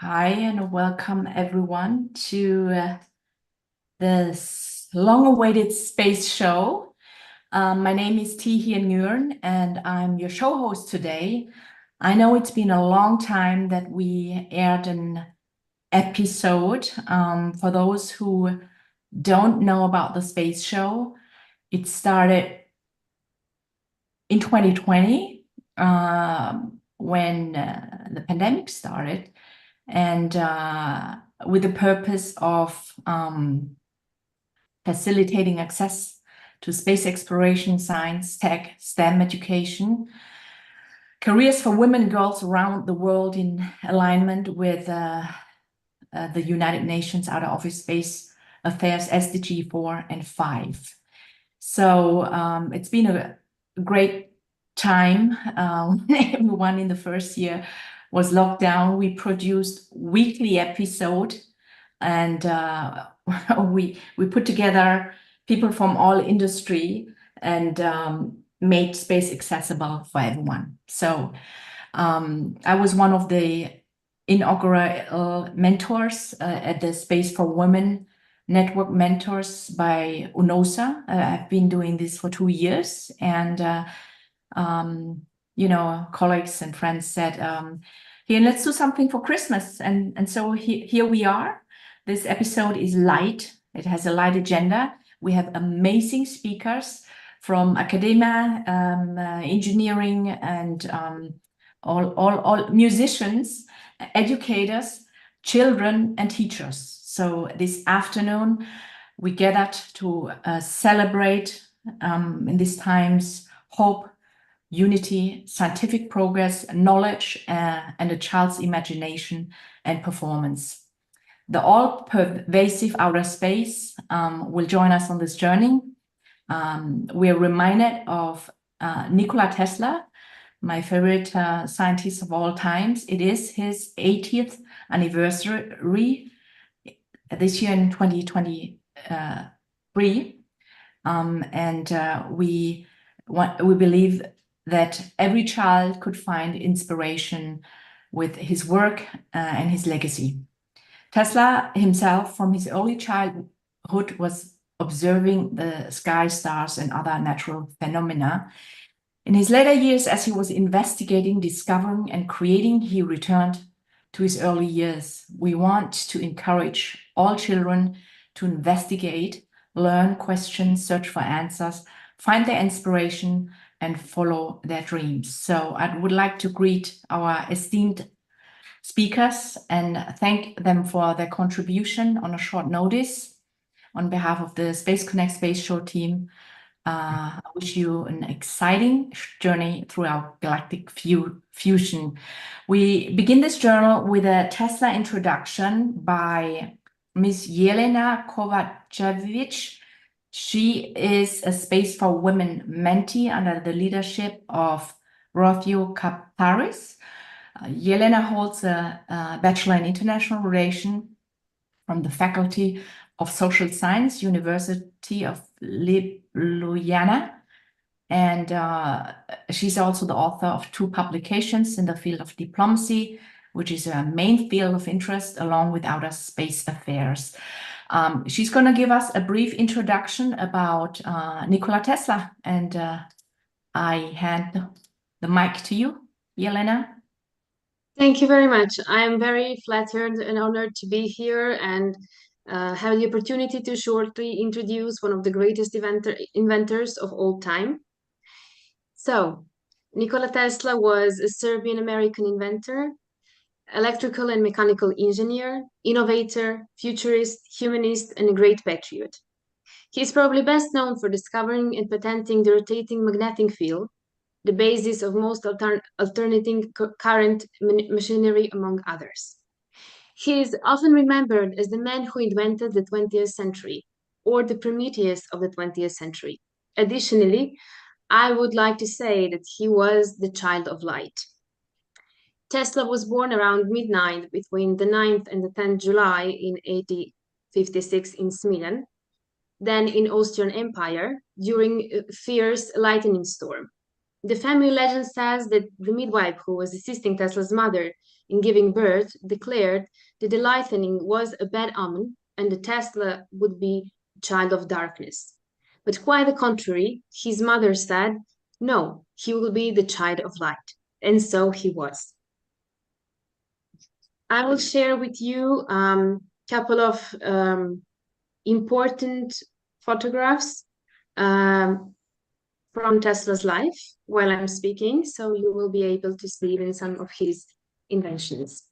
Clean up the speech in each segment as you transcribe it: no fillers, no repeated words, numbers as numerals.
Hi, and welcome everyone to this long-awaited space show. My name is Tihian Nguyen, and I'm your show host today. I know it's been a long time that we aired an episode. For those who don't know about the space show, it started in 2020 when the pandemic started. And with the purpose of facilitating access to space exploration, science, tech, STEM education, careers for women and girls around the world in alignment with the United Nations Outer Office Space Affairs SDG 4 and 5. So it's been a great time. Everyone in the first year was locked down. We produced weekly episode, and we put together people from all industry and made space accessible for everyone. So I was one of the inaugural mentors at the Space for Women Network Mentors by UNOSA. I've been doing this for 2 years, and colleagues and friends said, "Here, let's do something for Christmas." And so here we are. This episode is light. It has a light agenda. We have amazing speakers from academia, engineering, and all musicians, educators, children, and teachers. So this afternoon, we gathered to celebrate in these times hope, unity, scientific progress, knowledge, and a child's imagination and performance. The all-pervasive outer space will join us on this journey. We are reminded of Nikola Tesla, my favorite scientist of all times. It is his 80th anniversary this year in 2023. We believe that every child could find inspiration with his work and his legacy. Tesla himself, from his early childhood, was observing the sky, stars, and other natural phenomena. In his later years, as he was investigating, discovering, and creating, he returned to his early years. We want to encourage all children to investigate, learn, question, search for answers, find their inspiration, and follow their dreams. So I would like to greet our esteemed speakers and thank them for their contribution on a short notice. On behalf of the Space Connect Space Show team, I wish you an exciting journey through our galactic fusion. We begin this journal with a Tesla introduction by Ms. Yelena Kovacevic. She is a Space for Women mentee under the leadership of Rothio Kaparis. Yelena holds a Bachelor in International Relations from the Faculty of Social Science, University of Ljubljana. And she's also the author of 2 publications in the field of diplomacy, which is her main field of interest, along with outer space affairs. She's going to give us a brief introduction about Nikola Tesla, and I hand the mic to you, Yelena. Thank you very much. I am very flattered and honored to be here and have the opportunity to shortly introduce one of the greatest inventors of all time. So, Nikola Tesla was a Serbian-American inventor, electrical and mechanical engineer, innovator, futurist, humanist, and a great patriot. He is probably best known for discovering and patenting the rotating magnetic field, the basis of most alternating current machinery, among others. He is often remembered as the man who invented the 20th century, or the Prometheus of the 20th century. Additionally, I would like to say that he was the child of light. Tesla was born around midnight between the 9th and the 10th July in 1856 in Smiljan, then in Austrian Empire, during a fierce lightning storm. The family legend says that the midwife who was assisting Tesla's mother in giving birth declared that the lightning was a bad omen and that Tesla would be a child of darkness. But quite the contrary, his mother said, no, he will be the child of light. And so he was. I will share with you a couple of important photographs um, from Tesla's life while I'm speaking, so you will be able to see even some of his inventions.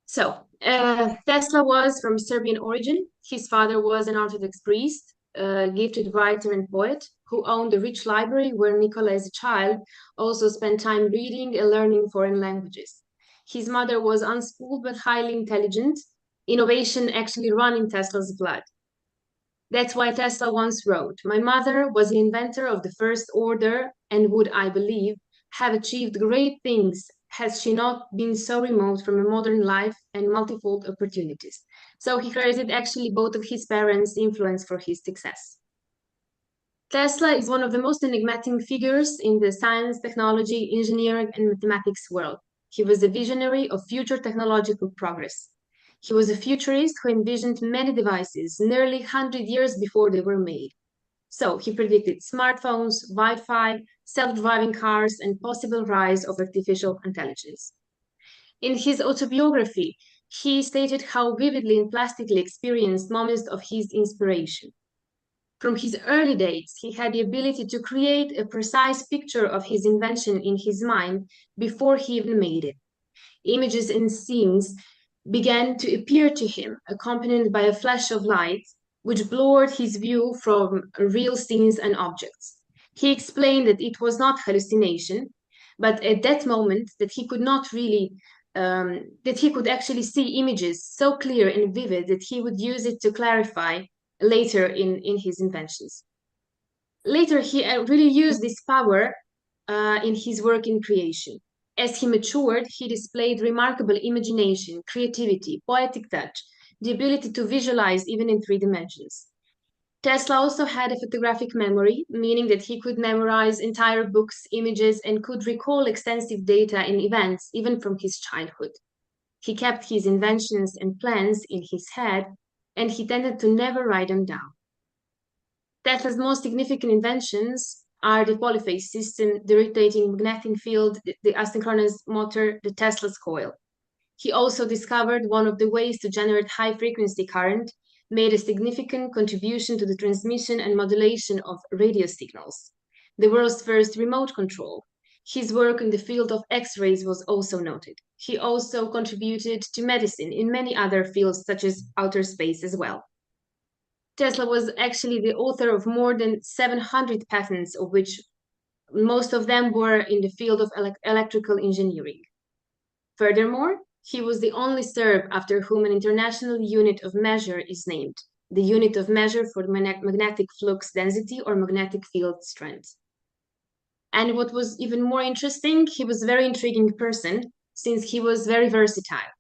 So, Tesla was from Serbian origin. His father was an Orthodox priest, a gifted writer and poet who owned a rich library where Nikola, as a child, also spent time reading and learning foreign languages. His mother was unschooled but highly intelligent, innovation actually running Tesla's blood. That's why Tesla once wrote, "My mother was an inventor of the first order and would, I believe, have achieved great things had she not been so remote from a modern life and multifold opportunities." So he credited actually both of his parents' influence for his success. Tesla is one of the most enigmatic figures in the science, technology, engineering, and mathematics world. He was a visionary of future technological progress. He was a futurist who envisioned many devices nearly 100 years before they were made. So he predicted smartphones, Wi-Fi, self-driving cars, and possible rise of artificial intelligence. In his autobiography, he stated how vividly and plastically experienced moments of his inspiration. From his early days, he had the ability to create a precise picture of his invention in his mind before he even made it. Images and scenes began to appear to him, accompanied by a flash of light, which blurred his view from real scenes and objects. He explained that it was not hallucination, but at that moment that he could not really that he could actually see images so clear and vivid that he would use it to clarify later in his inventions. Later, he really used this power in his work in creation. As he matured, he displayed remarkable imagination, creativity, poetic touch, the ability to visualize even in 3 dimensions. Tesla also had a photographic memory, meaning that he could memorize entire books, images, and could recall extensive data and events even from his childhood. He kept his inventions and plans in his head, and he tended to never write them down. Tesla's most significant inventions are the polyphase system, the rotating magnetic field, the asynchronous motor, the Tesla's coil. He also discovered one of the ways to generate high-frequency current, made a significant contribution to the transmission and modulation of radio signals. The world's first remote control. His work in the field of X-rays was also noted. He also contributed to medicine in many other fields, such as outer space as well. Tesla was actually the author of more than 700 patents, of which most of them were in the field of electrical engineering. Furthermore, he was the only Serb after whom an international unit of measure is named, the unit of measure for magnetic flux density or magnetic field strength. And what was even more interesting, he was a very intriguing person since he was very versatile.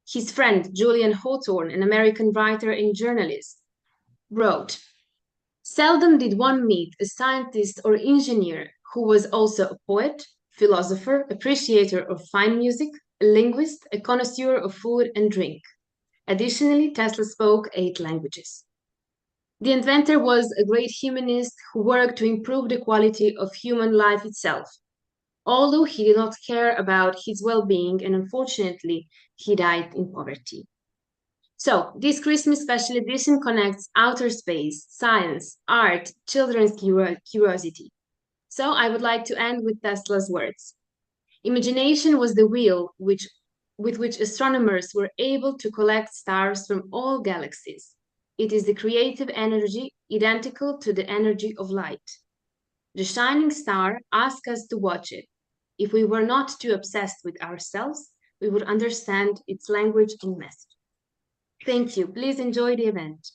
His friend, Julian Hawthorne, an American writer and journalist, wrote, "Seldom did one meet a scientist or engineer who was also a poet, philosopher, appreciator of fine music, a linguist, a connoisseur of food and drink." Additionally, Tesla spoke 8 languages. The inventor was a great humanist who worked to improve the quality of human life itself, although he did not care about his well-being, and unfortunately, he died in poverty. So, this Christmas special edition connects outer space, science, art, children's curiosity. So, I would like to end with Tesla's words. "Imagination was the wheel with which astronomers were able to collect stars from all galaxies. It is the creative energy identical to the energy of light. The shining star asked us to watch it. If we were not too obsessed with ourselves, we would understand its language and message." Thank you. Please enjoy the event.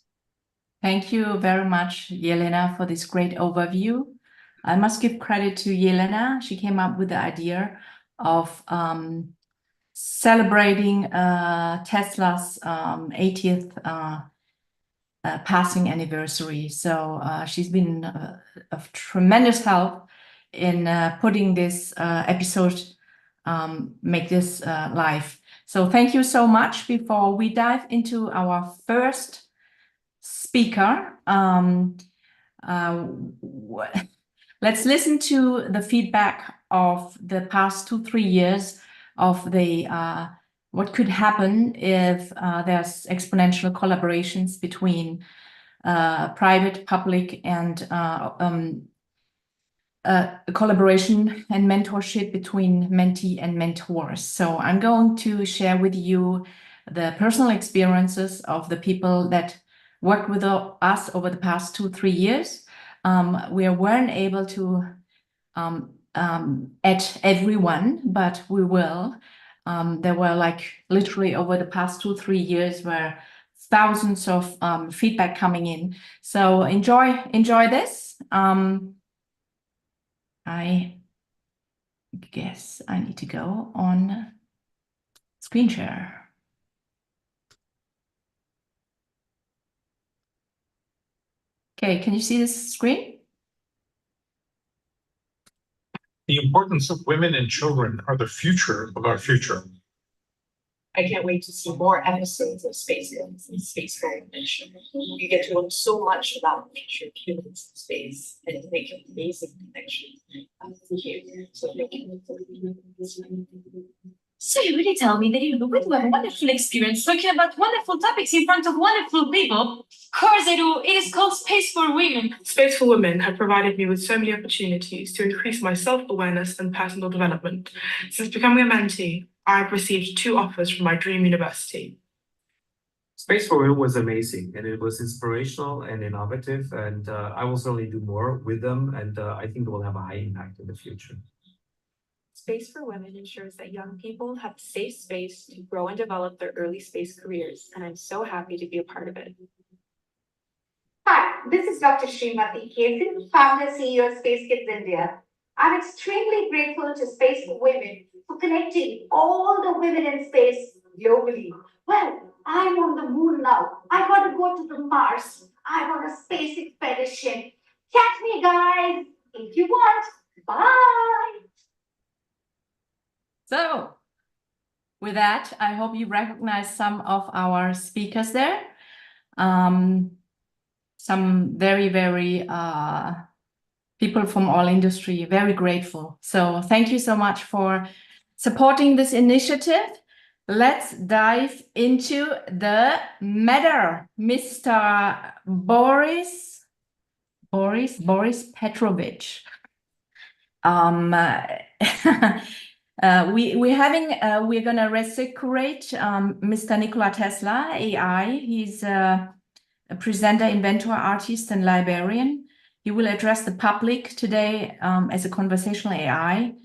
Thank you very much, Yelena, for this great overview. I must give credit to Yelena. She came up with the idea of celebrating Tesla's 80th passing anniversary. So she's been of tremendous help in putting this episode, make this live. So thank you so much. Before we dive into our first speaker, let's listen to the feedback of the past 2-3 years of the what could happen if there's exponential collaborations between private, public, and collaboration and mentorship between mentee and mentors. So I'm going to share with you the personal experiences of the people that worked with us over the past 2-3 years. We weren't able to add everyone, but we will. There were like literally over the past 2-3 years where thousands of feedback coming in. So enjoy this. I guess I need to go on screen share. Okay, can you see this screen? The importance of women and children are the future of our future. I can't wait to see more episodes of Space Girls and Space Coalition. You get to learn so much about the future of humans in space and make amazing connections. So you really tell me that you do a wonderful experience talking about wonderful topics in front of wonderful people? Of course I do. It is called Space for Women. Space for Women have provided me with so many opportunities to increase my self-awareness and personal development. Since becoming a mentee, I've received 2 offers from my dream university. Space for Women was amazing, and it was inspirational and innovative, and I will certainly do more with them, and I think it will have a high impact in the future. Space for Women ensures that young people have a safe space to grow and develop their early space careers, and I'm so happy to be a part of it. Hi, this is Dr. Srimati Kesin, founder CEO of Space Kids India. I'm extremely grateful to Space for Women for connecting all the women in space globally. Well, I'm on the moon now. I want to go to the Mars. I want a space expedition. Catch me, guys, if you want. Bye. So with that, I hope you recognize some of our speakers there. Some very, very people from all industry, very grateful. So thank you so much for supporting this initiative. Let's dive into the matter. Mr. Boris Petrovich. We're gonna reseparate Mr. Nikola Tesla, AI. He's a presenter, inventor, artist, and librarian. He will address the public today as a conversational AI,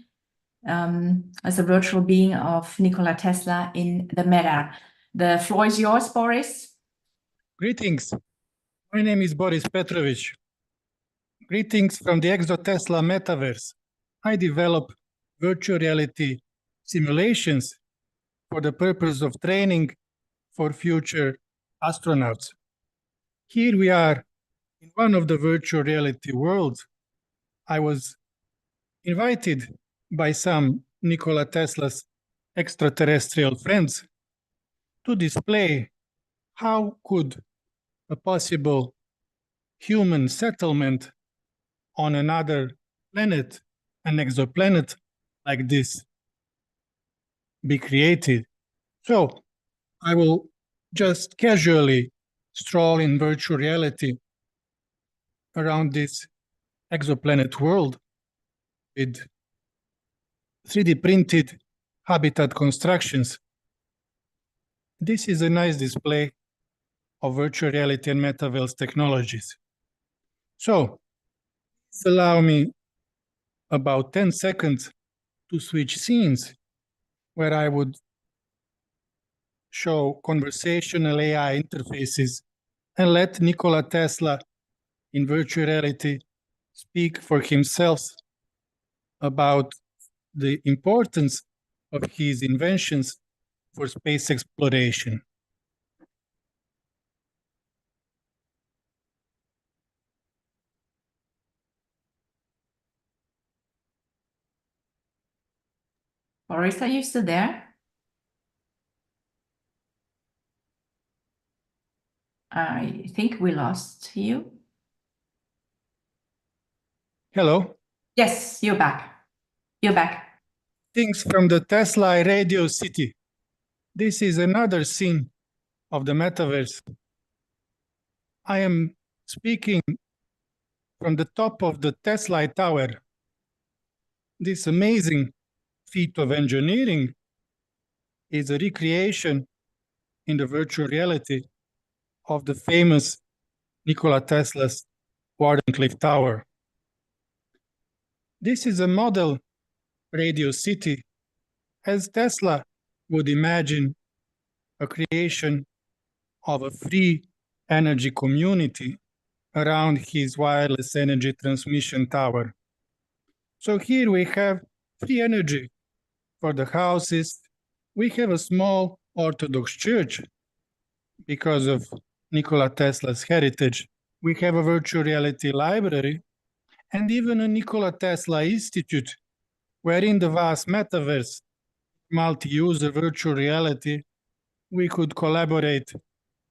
as a virtual being of Nikola Tesla in the meta. The floor is yours, Boris. Greetings. My name is Boris Petrovich. Greetings from the ExoTesla metaverse. I develop virtual reality simulations for the purpose of training for future astronauts. Here we are in one of the virtual reality worlds. I was invited by some Nikola Tesla's extraterrestrial friends to display how could a possible human settlement on another planet, an exoplanet like this, be created. So I will just casually stroll in virtual reality around this exoplanet world with 3D printed habitat constructions. This is a nice display of virtual reality and metaverse technologies. So allow me about 10 seconds to switch scenes where I would show conversational AI interfaces and let Nikola Tesla in virtual reality speak for himself about the importance of his inventions for space exploration. Boris, are you still there? I think we lost you. Hello. Yes, you're back. You're back. Things from the Tesla Radio City. This is another scene of the metaverse. I am speaking from the top of the Tesla Tower. This amazing feat of engineering is a recreation in the virtual reality of the famous Nikola Tesla's Wardenclyffe Tower. This is a model radio city, as Tesla would imagine a creation of a free energy community around his wireless energy transmission tower. So here we have free energy for the houses. We have a small Orthodox church because of Nikola Tesla's heritage. We have a virtual reality library and even a Nikola Tesla Institute, where in the vast metaverse, multi-user virtual reality, we could collaborate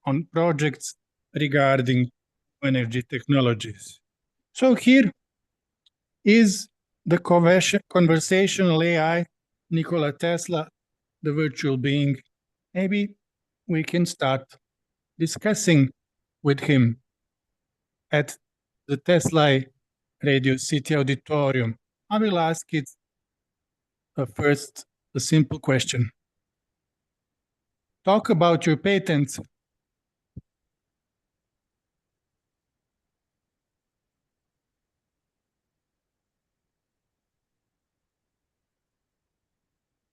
on projects regarding energy technologies. So here is the conversational AI, Nikola Tesla, the virtual being. Maybe we can start discussing with him at the Tesla Radio City Auditorium. I will ask it first a simple question. Talk about your patents.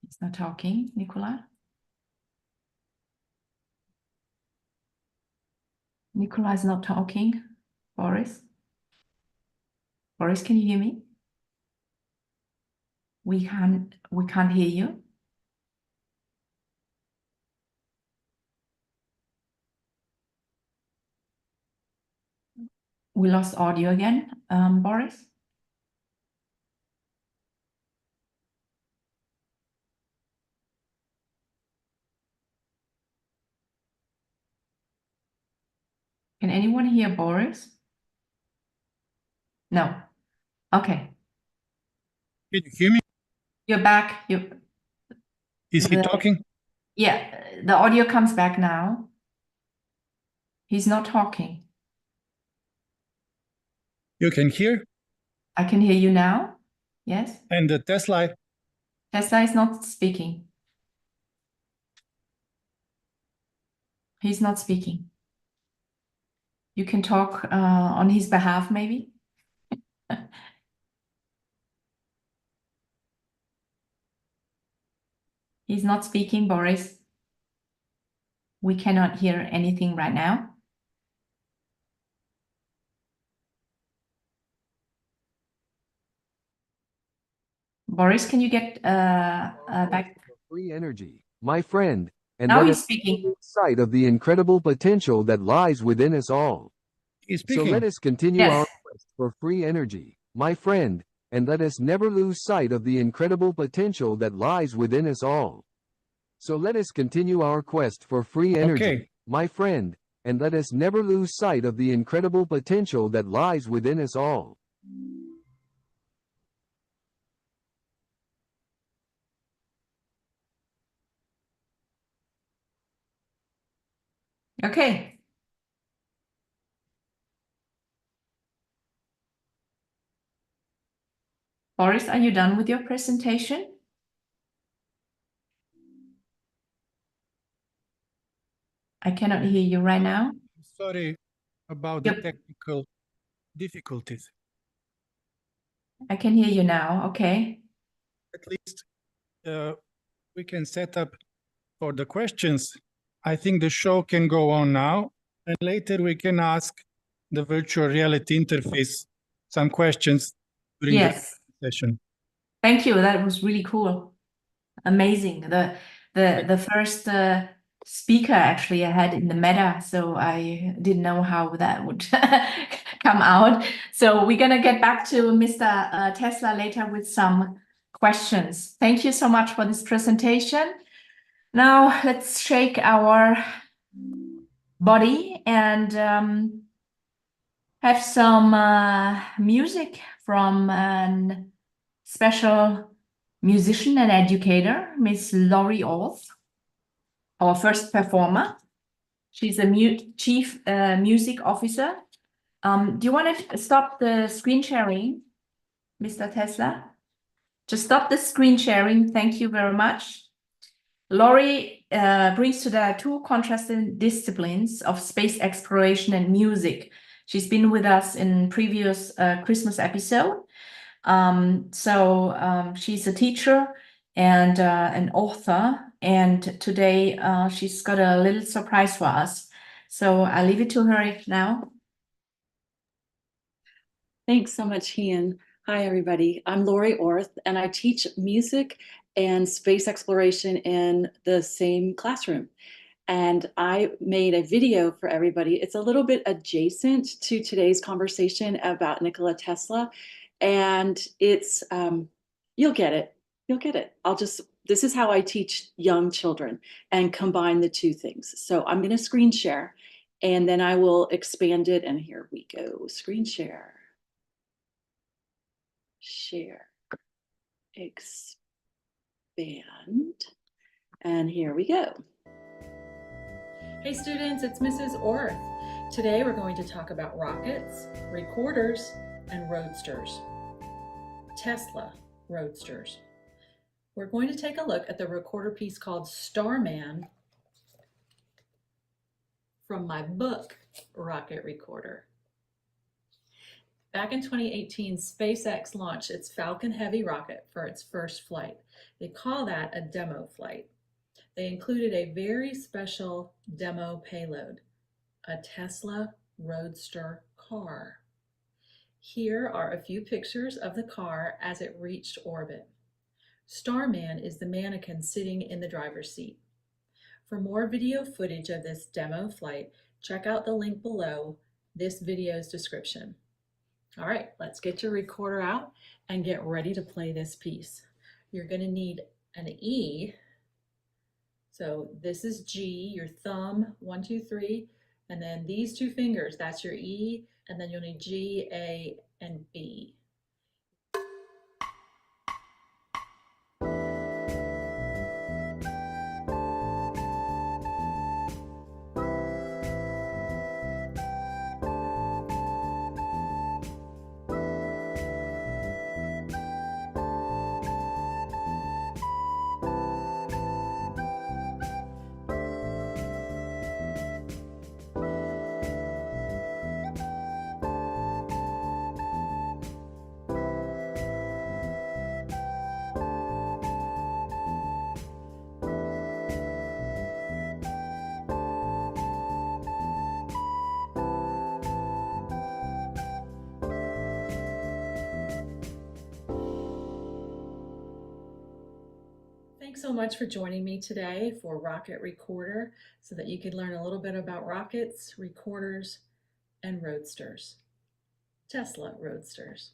He's not talking, Nikola. Nikola is not talking. Boris? Boris, can you hear me? We can't hear you. We lost audio again. Boris? Can anyone hear Boris? No. Okay. Can you hear me? You're back. Is he talking? Yeah, the audio comes back now. He's not talking. You can hear? I can hear you now. Yes. And the Tesla? Tesla is not speaking. He's not speaking. You can talk on his behalf, maybe. He's not speaking, Boris. We cannot hear anything right now. Boris, can you get back? Free energy, my friend, and Now let he's us speaking. lose sight of the incredible potential that lies within us all. He's So speaking. let us continue Yes. our quest for free energy, my friend, and let us never lose sight of the incredible potential that lies within us all. So let us continue our quest for free energy, Okay. my friend, and let us never lose sight of the incredible potential that lies within us all. Okay. Boris, are you done with your presentation? I cannot hear you right now. Sorry about the Yep. technical difficulties. I can hear you now. Okay. At least we can set up for the questions. I think the show can go on now, and later we can ask the virtual reality interface some questions during Yes. the session. Thank you. That was really cool. Amazing. The first speaker actually I had in the meta, so I didn't know how that would come out. So we're gonna get back to Mr. Tesla later with some questions. Thank you so much for this presentation. Now let's shake our body and have some music from a special musician and educator, Miss Laurie Orth, our first performer. She's a chief music officer. Do you want to stop the screen sharing, Mr. Tesla? Just stop the screen sharing. Thank you very much. Laurie brings together two contrasting disciplines of space exploration and music. She's been with us in previous Christmas episode. She's a teacher and an author, and today she's got a little surprise for us. So I'll leave it to her now. Thanks so much, Ian. Hi, everybody. I'm Laurie Orth, and I teach music and space exploration in the same classroom. And I made a video for everybody. It's a little bit adjacent to today's conversation about Nikola Tesla. And it's, you'll get it. You'll get it. This is how I teach young children and combine the two things. So I'm going to screen share, and then I will expand it. And here we go. Screen share. Share. Expand. And here we go. Hey students, it's Mrs. Orth. Today we're going to talk about rockets, recorders, and roadsters. Tesla roadsters. We're going to take a look at the recorder piece called Starman from my book, Rocket Recorder. Back in 2018, SpaceX launched its Falcon Heavy rocket for its first flight. They call that a demo flight. They included a very special demo payload, a Tesla Roadster car. Here are a few pictures of the car as it reached orbit. Starman is the mannequin sitting in the driver's seat. For more video footage of this demo flight, check out the link below this video's description. All right, let's get your recorder out and get ready to play this piece. You're going to need an E. So this is G, your thumb, 1, 2, 3, and then these two fingers, that's your E, and then you'll need G, A, and B. Thanks so much for joining me today for Rocket Recorder so that you could learn a little bit about rockets, recorders, and roadsters. Tesla roadsters.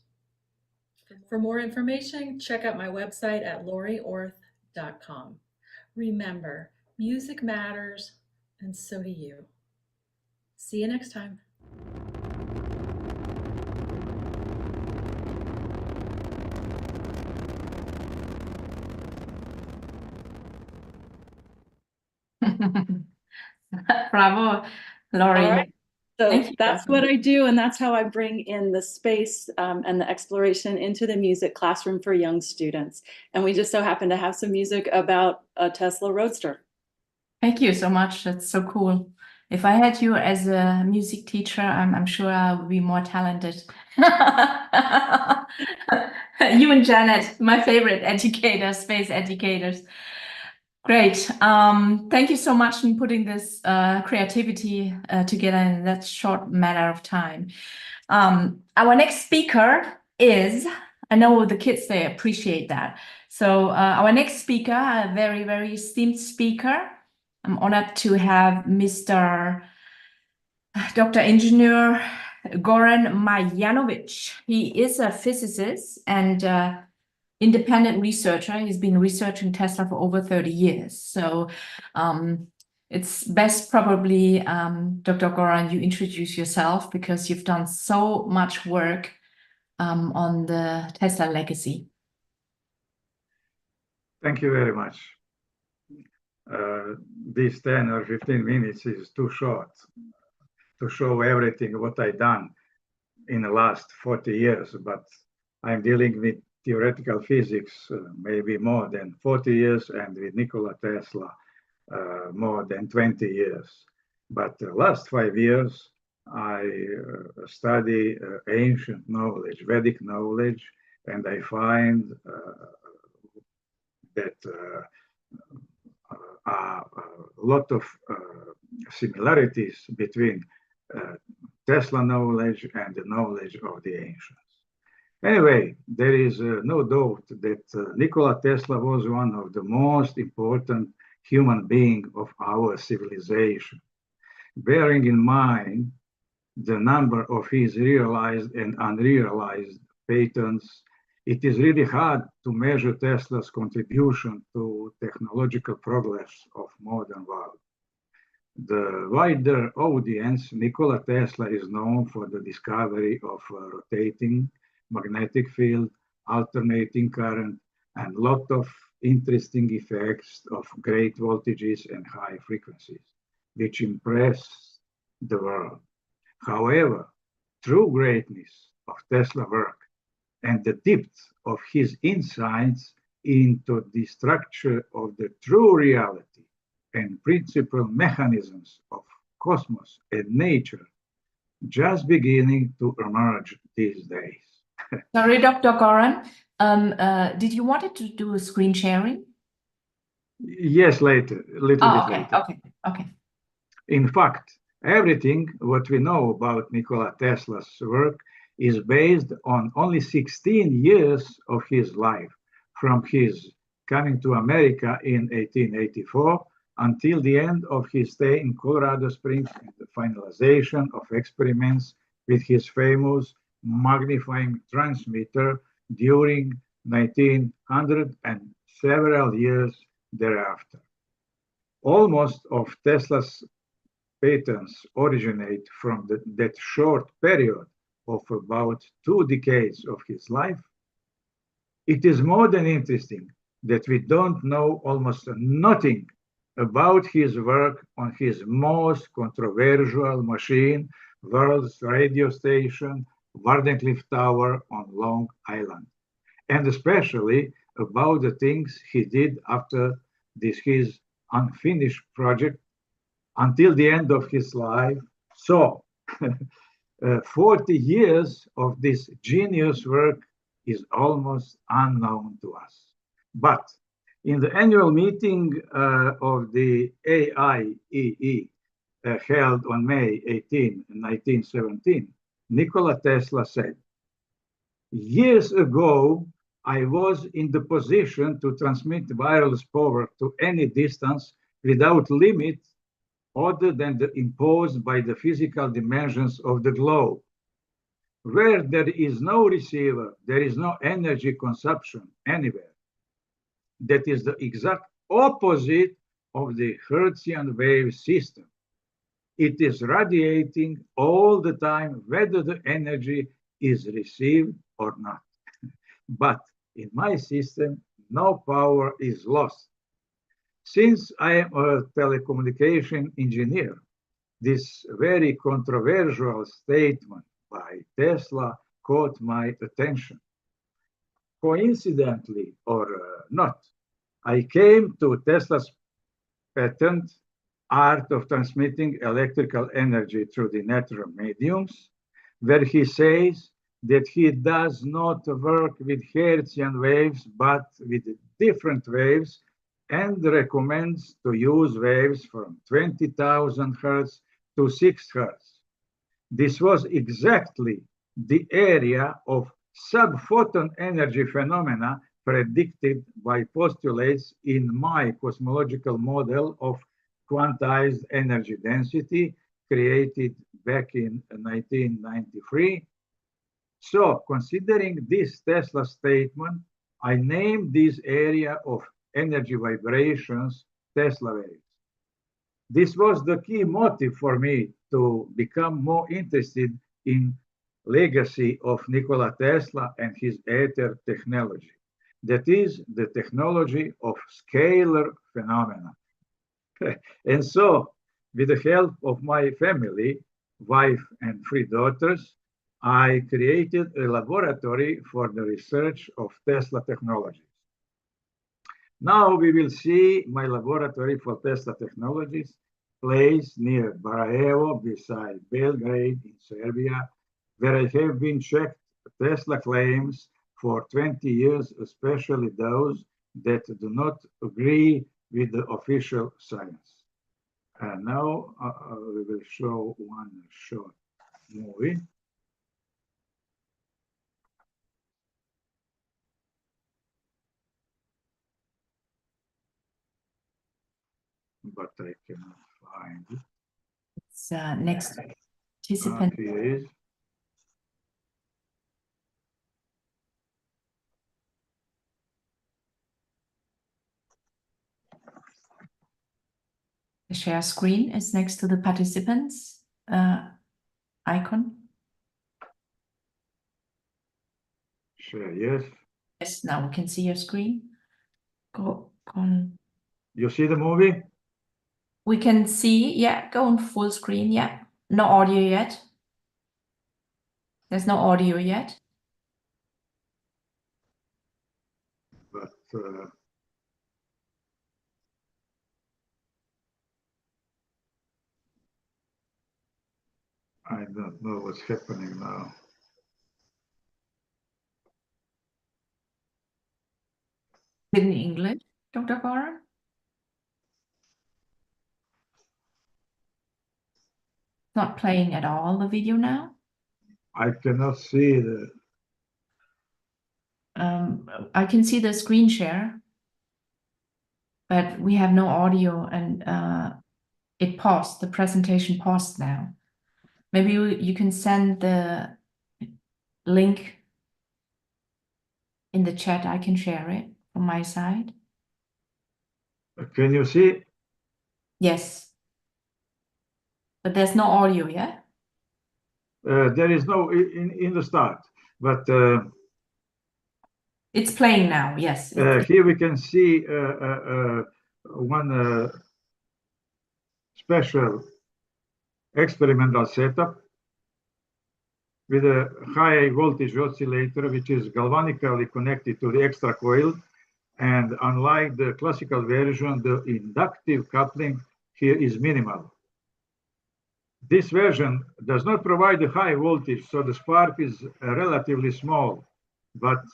For more information, check out my website at laurieorth.com. Remember, music matters, and so do you. See you next time. Bravo, Laurie. All right. So Thank you. that's what I do, and that's how I bring in the space and the exploration into the music classroom for young students. And we just so happen to have some music about a Tesla Roadster. Thank you so much. That's so cool. If I had you as a music teacher, I'm sure I would be more talented. You and Janet, my favorite educators, space educators. Great. Thank you so much for putting this creativity together in that short matter of time. Our next speaker is, I know the kids, they appreciate that. So our next speaker, a very, very esteemed speaker. I'm honored to have Mr. Dr. Engineer Goran Marjanovic. He is a physicist and independent researcher. He's been researching Tesla for over 30 years. So it's best probably, Dr. Goran, you introduce yourself because you've done so much work on the Tesla legacy. Thank you very much. These 10 or 15 minutes is too short to show everything what I've done in the last 40 years, but I'm dealing with theoretical physics maybe more than 40 years, and with Nikola Tesla more than 20 years. But the last 5 years, I study ancient knowledge, Vedic knowledge, and I find that a lot of similarities between Tesla knowledge and the knowledge of the ancients. Anyway, there is no doubt that Nikola Tesla was one of the most important human beings of our civilization. Bearing in mind the number of his realized and unrealized patents, it is really hard to measure Tesla's contribution to technological progress of modern world. The wider audience, Nikola Tesla is known for the discovery of rotating magnetic field, alternating current, and a lot of interesting effects of great voltages and high frequencies, which impressed the world. However, true greatness of Tesla work and the depth of his insights into the structure of the true reality and principal mechanisms of cosmos and nature just beginning to emerge these days. Sorry, Dr. Goran, did you want to do a screen sharing? Yes, later, a little bit later. Okay. In fact, everything what we know about Nikola Tesla's work is based on only 16 years of his life, from his coming to America in 1884 until the end of his stay in Colorado Springs and the finalization of experiments with his famous magnifying transmitter during 1900 and several years thereafter. Almost of Tesla's patents originate from that short period of about 2 decades of his life. It is more than interesting that we don't know almost nothing about his work on his most controversial machine, world's radio station, Wardenclyffe Tower on Long Island, and especially about the things he did after his unfinished project until the end of his life. So 40 years of this genius work is almost unknown to us. But in the annual meeting of the AIEE held on May 18, 1917, Nikola Tesla said, "Years ago, I was in the position to transmit wireless power to any distance without limit other than the imposed by the physical dimensions of the globe. Where there is no receiver, there is no energy consumption anywhere. That is the exact opposite of the Hertzian wave system. It is radiating all the time, whether the energy is received or not. But in my system, no power is lost. Since I am a telecommunication engineer, this very controversial statement by Tesla caught my attention. Coincidentally or not, I came to Tesla's patent, art of transmitting electrical energy through the natural mediums, where he says that he does not work with Hertzian waves, but with different waves, and recommends to use waves from 20,000 Hertz to 6 Hertz. This was exactly the area of sub-photon energy phenomena predicted by postulates in my cosmological model of quantized energy density created back in 1993. So, considering this Tesla statement, I named this area of energy vibrations Tesla waves. This was the key motive for me to become more interested in legacy of Nikola Tesla and his ether technology. That is the technology of scalar phenomena. And so, with the help of my family, wife and 3 daughters, I created a laboratory for the research of Tesla technologies. Now we will see my laboratory for Tesla technologies placed near Barajevo beside Belgrade in Serbia, where I have been checked Tesla claims for 20 years, especially those that do not agree with the official science. And now we will show one short movie. But I cannot find it. It's next participant. Here is. The share screen is next to the participants icon. Share, yes. Yes, now we can see your screen. Go on. You see the movie? We can see, yeah, go on full screen, yeah. No audio yet. There's no audio yet. But I don't know what's happening now. In English, Dr. Goran? Not playing at all, the video now? I cannot see the. I can see the screen share, but we have no audio, and it paused. The presentation paused now. Maybe you can send the link in the chat. I can share it from my side. Can you see? Yes. But there's no audio, yeah? There is no in the start, but it's playing now, yes. Here we can see one special experimental setup with a high voltage oscillator, which is galvanically connected to the extra coil. And unlike the classical version, the inductive coupling here is minimal. This version does not provide a high voltage, so the spark is relatively small, but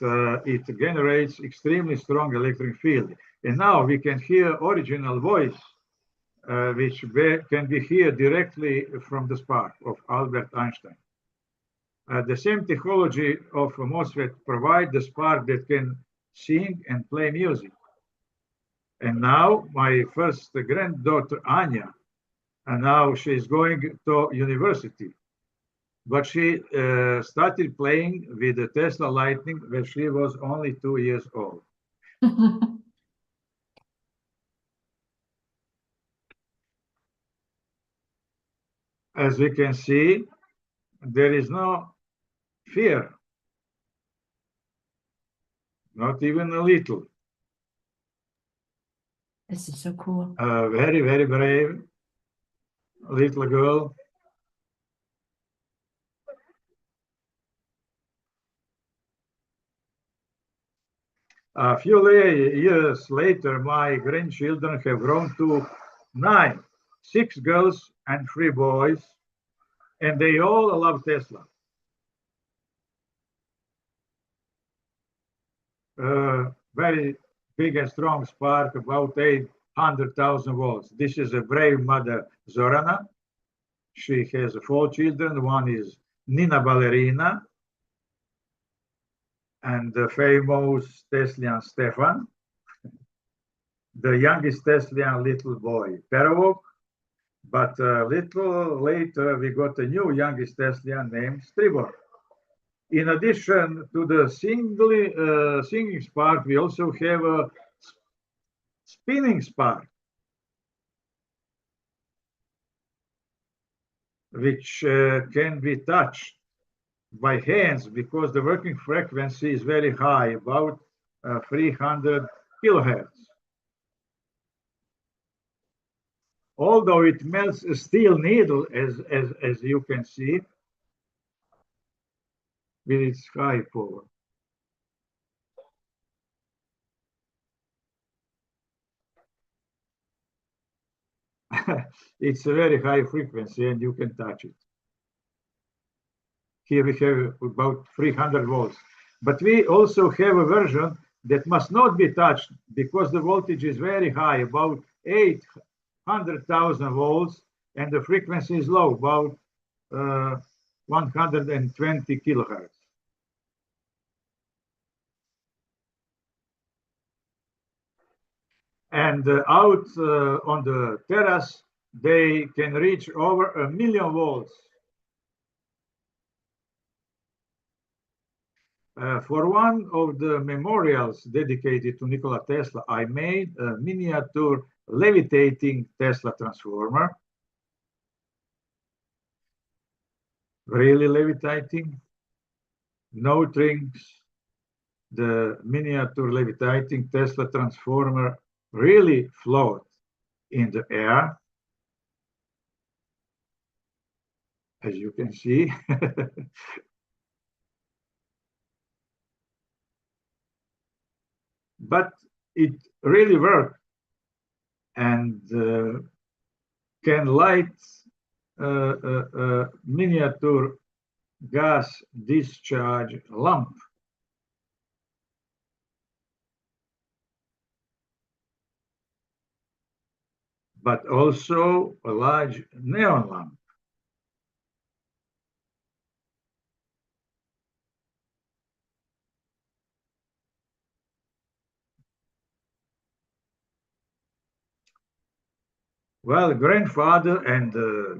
it generates extremely strong electric field. And now we can hear original voice, which can be heard directly from the spark of Albert Einstein. The same technology of MOSFET provides the spark that can sing and play music. And now my first granddaughter, Anya, and now she's going to university. But she started playing with the Tesla Lightning when she was only 2 years old. As we can see, there is no fear, not even a little. This is so cool. Very, very brave little girl. A few years later, my grandchildren have grown to 9, 6 girls and 3 boys, and they all love Tesla. Very big and strong spark, about 800,000 volts. This is a brave mother, Zorana. She has 4 children. One is Nina Ballerina, and the famous Teslian Stefan. The youngest Teslian little boy, Perovok. But a little later, we got a new youngest Teslian named Stribor. In addition to the singing spark, we also have a spinning spark, which can be touched by hands because the working frequency is very high, about 300 kilohertz. Although it melts a steel needle, as you can see, with its high power. It's a very high frequency and you can touch it. Here we have about 300 volts. But we also have a version that must not be touched because the voltage is very high, about 800,000 volts, and the frequency is low, about 120 kilohertz. And out on the terrace, they can reach over 1,000,000 volts. For one of the memorials dedicated to Nikola Tesla, I made a miniature levitating Tesla transformer. Really levitating, no strings. The miniature levitating Tesla transformer really float in the air, as you can see. But it really works and can light a miniature gas discharge lamp. But also a large neon lamp. Well, grandfather and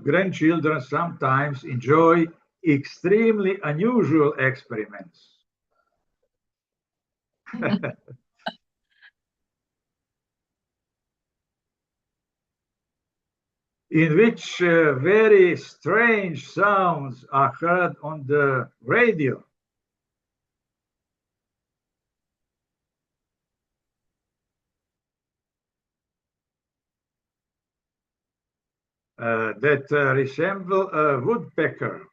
grandchildren sometimes enjoy extremely unusual experiments. In which very strange sounds are heard on the radio. That resemble a woodpecker.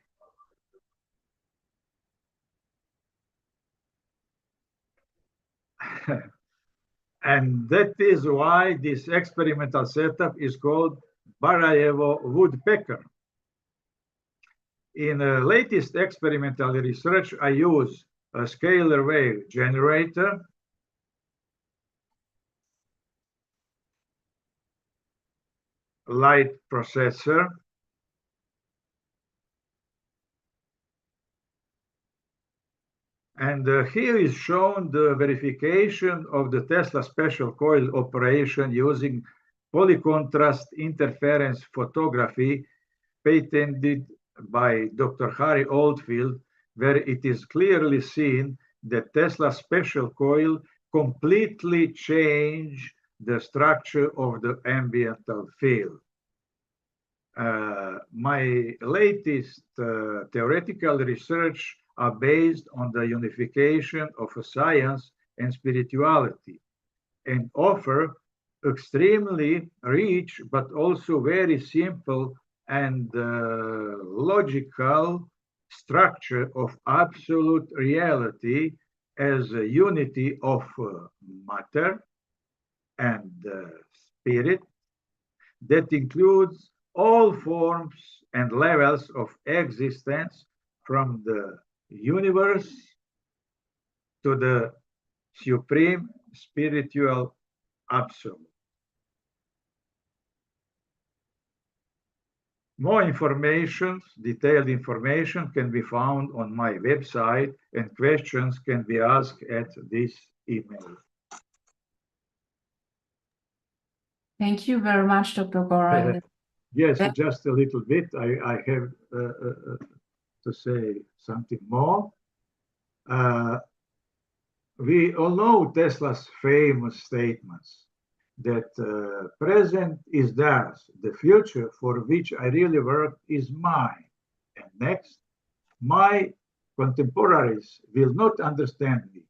And that is why this experimental setup is called Barayevo woodpecker. In the latest experimental research, I use a scalar wave generator, light processor, and here is shown the verification of the Tesla special coil operation using polycontrast interference photography patented by Dr. Harry Oldfield, where it is clearly seen that Tesla special coil completely changed the structure of the ambiental field. My latest theoretical research are based on the unification of science and spirituality and offer extremely rich but also very simple and logical structure of absolute reality as a unity of matter and spirit that includes all forms and levels of existence from the universe to the supreme spiritual absolute. More information, detailed information can be found on my website and questions can be asked at this email. Thank you very much, Dr. Goran. Yes, just a little bit. I have to say something more. We all know Tesla's famous statements that present is theirs, the future for which I really work is mine. And next, my contemporaries will not understand me,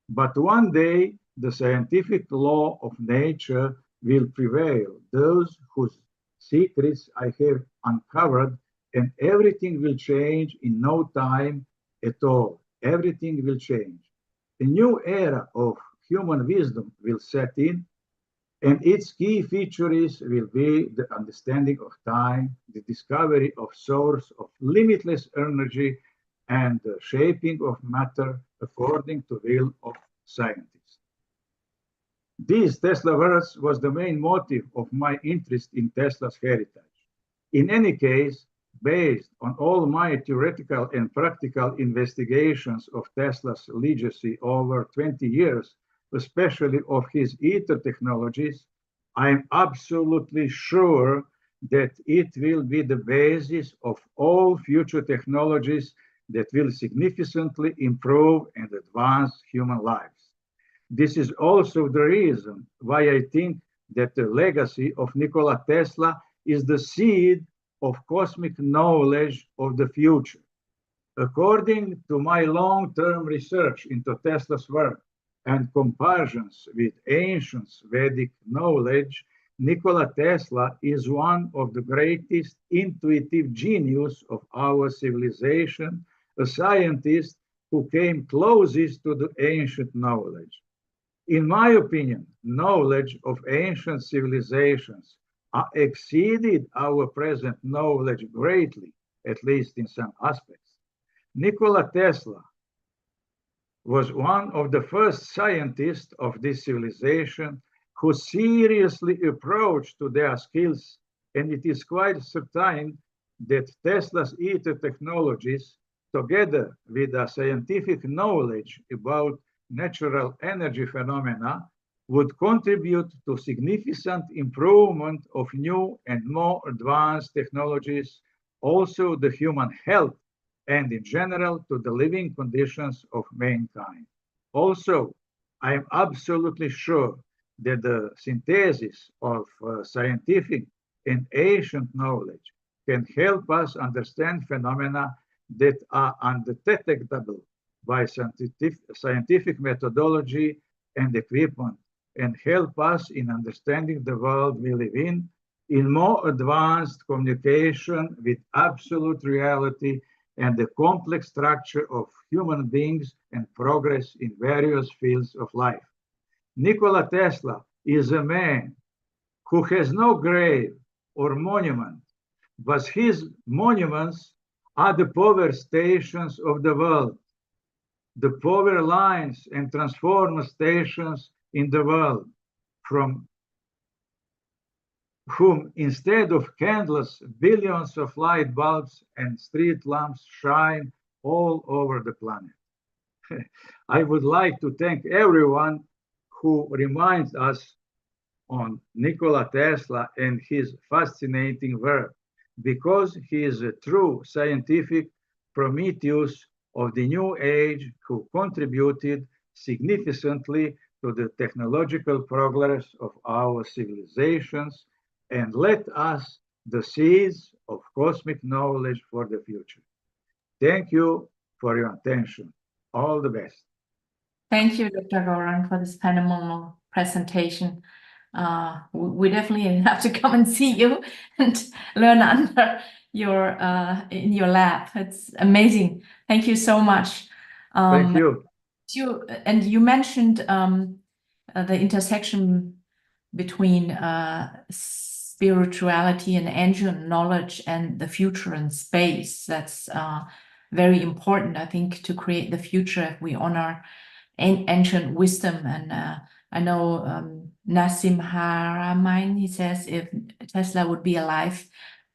but one day the scientific law of nature will prevail, those whose secrets I have uncovered, and everything will change in no time at all. Everything will change. A new era of human wisdom will set in, and its key features will be the understanding of time, the discovery of source of limitless energy, and the shaping of matter according to will of scientists. These Tesla words was the main motive of my interest in Tesla's heritage. In any case, based on all my theoretical and practical investigations of Tesla's legacy over 20 years, especially of his ether technologies, I am absolutely sure that it will be the basis of all future technologies that will significantly improve and advance human lives. This is also the reason why I think that the legacy of Nikola Tesla is the seed of cosmic knowledge of the future. According to my long-term research into Tesla's work and comparisons with ancient Vedic knowledge, Nikola Tesla is one of the greatest intuitive genius of our civilization, a scientist who came closest to the ancient knowledge. In my opinion, knowledge of ancient civilizations exceeded our present knowledge greatly, at least in some aspects. Nikola Tesla was one of the first scientists of this civilization who seriously approached to their skills, and it is quite certain that Tesla's ether technologies, together with the scientific knowledge about natural energy phenomena, would contribute to significant improvement of new and more advanced technologies, also the human health, and in general to the living conditions of mankind. Also, I am absolutely sure that the synthesis of scientific and ancient knowledge can help us understand phenomena that are undetectable by scientific methodology and equipment, and help us in understanding the world we live in more advanced communication with absolute reality and the complex structure of human beings and progress in various fields of life. Nikola Tesla is a man who has no grave or monument, but his monuments are the power stations of the world, the power lines and transformer stations in the world, from whom instead of candles, billions of light bulbs and street lamps shine all over the planet. I would like to thank everyone who reminds us on Nikola Tesla and his fascinating work, because he is a true scientific Prometheus of the new age who contributed significantly to the technological progress of our civilizations and let us the seeds of cosmic knowledge for the future. Thank you for your attention. All the best. Thank you, Dr. Goran, for this phenomenal presentation. We definitely have to come and see you and learn under your in your lab. It's amazing. Thank you so much. Thank you. You mentioned the intersection between spirituality and ancient knowledge and the future in space. That's very important, I think, to create the future if we honor ancient wisdom. And I know Nassim Haramein, he says, if Tesla would be alive,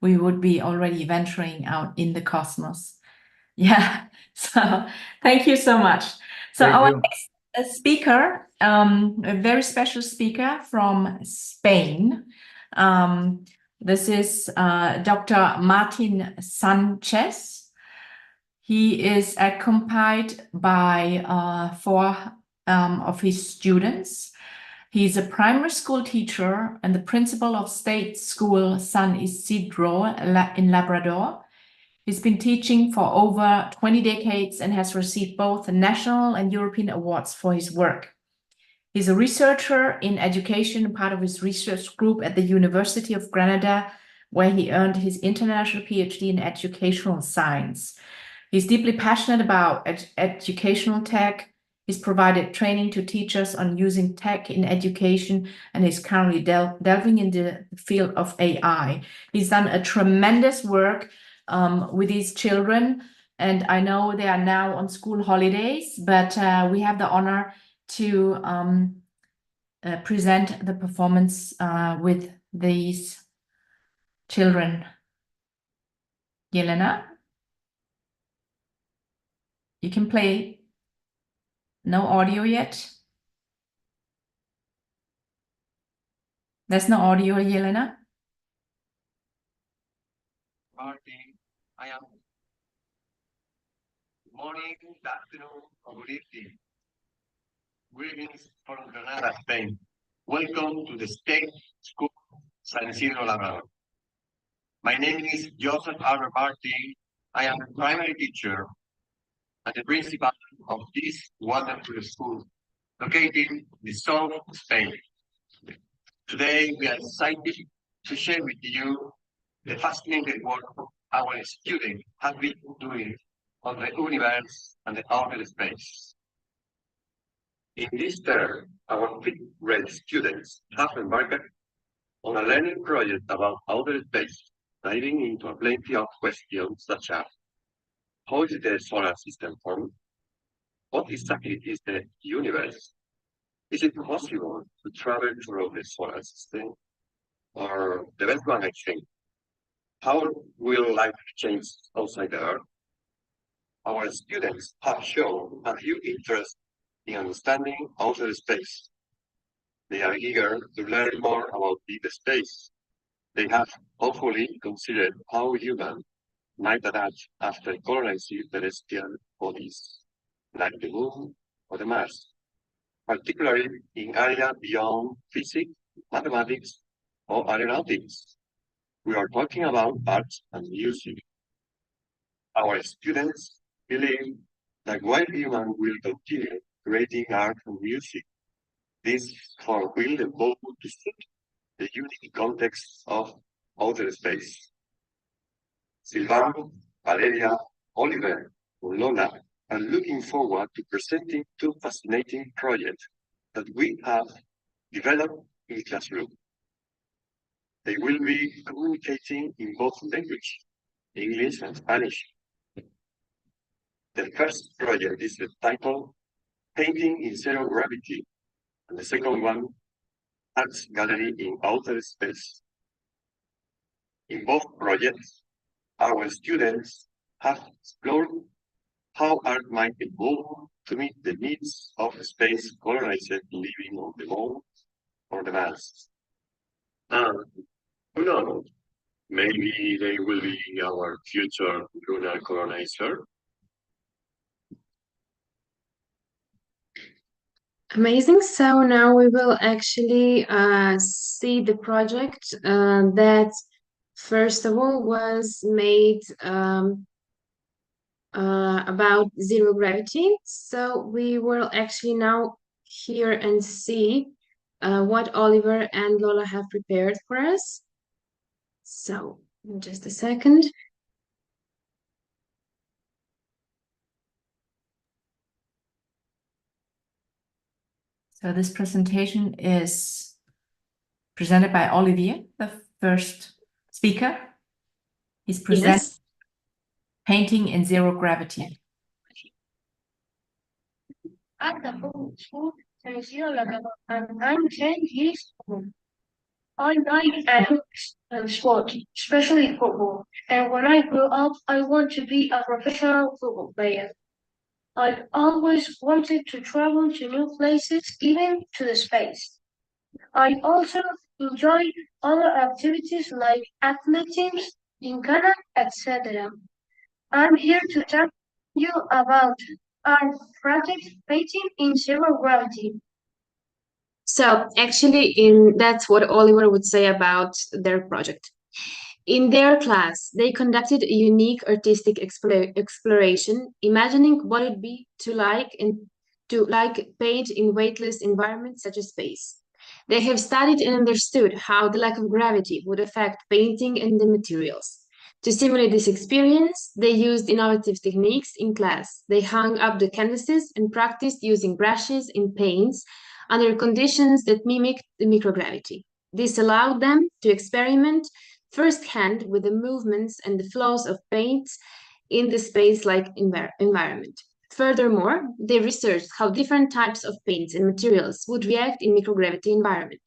we would be already venturing out in the cosmos. Yeah, so thank you so much. So our next speaker, a very special speaker from Spain. This is Dr. Martin Sanchez. He is accompanied by 4 of his students. He's a primary school teacher and the principal of State School San Isidro in Labrador. He's been teaching for over 20 decades and has received both national and European awards for his work. He's a researcher in education, part of his research group at the University of Granada, where he earned his international PhD in educational science. He's deeply passionate about educational tech. He's provided training to teachers on using tech in education and is currently delving into the field of AI. He's done a tremendous work with these children, and I know they are now on school holidays, but we have the honor to present the performance with these children. Yelena, you can play. No audio yet. There's no audio, Yelena. Martin, I am. Good morning, good afternoon, or good evening. Greetings from Granada, Spain. Welcome to the State School San Isidro Labrador. My name is Joseph Albert Martin. I am a primary teacher and the principal of this wonderful school located in the south of Spain. Today, we are excited to share with you the fascinating work our students have been doing on the universe and the outer space. In this term, our fifth-grade students have embarked on a learning project about outer space, diving into a plenty of questions such as: how is the solar system formed? What exactly is the universe? Is it possible to travel through the solar system? Or the best one, I think, how will life change outside the Earth? Our students have shown a huge interest in understanding outer space. They are eager to learn more about deep space. They have hopefully considered how humans might adapt after colonizing terrestrial bodies, like the Moon or the Mars, particularly in areas beyond physics, mathematics, or aeronautics. We are talking about art and music. Our students believe that while humans will continue creating art and music, this form will evolve to suit the unique context of outer space. Silvano, Valeria, Oliver, and Lola are looking forward to presenting 2 fascinating projects that we have developed in the classroom. They will be communicating in both languages, English and Spanish. The first project is titled Painting in Zero Gravity, and the second one, Art Gallery in Outer Space. In both projects, our students have explored how art might evolve to meet the needs of space colonizers living on the Moon or the Mars. And who knows, maybe they will be our future lunar colonizer. Amazing. So now we will actually see the project that first of all was made about zero gravity. So we will actually now hear and see what Oliver and Lola have prepared for us. So just a second. So this presentation is presented by Olivier, the first speaker. He's presenting Painting in Zero Gravity. At the home school, San Isidro Labrador, and I'm 10 years old. I like athletics and sports, especially football. And when I grow up, I want to be a professional football player. I've always wanted to travel to new places, even to the space. I also enjoy other activities like athletics, gincana, etc. I'm here to talk you about our project painting in zero gravity. So actually, that's what Oliver would say about their project. In their class, they conducted a unique artistic exploration, imagining what it would be to paint in weightless environments such as space. They have studied and understood how the lack of gravity would affect painting and the materials. To simulate this experience, they used innovative techniques in class. They hung up the canvases and practiced using brushes and paints under conditions that mimicked the microgravity. This allowed them to experiment firsthand with the movements and the flows of paints in the space-like environment. Furthermore, they researched how different types of paints and materials would react in microgravity environment.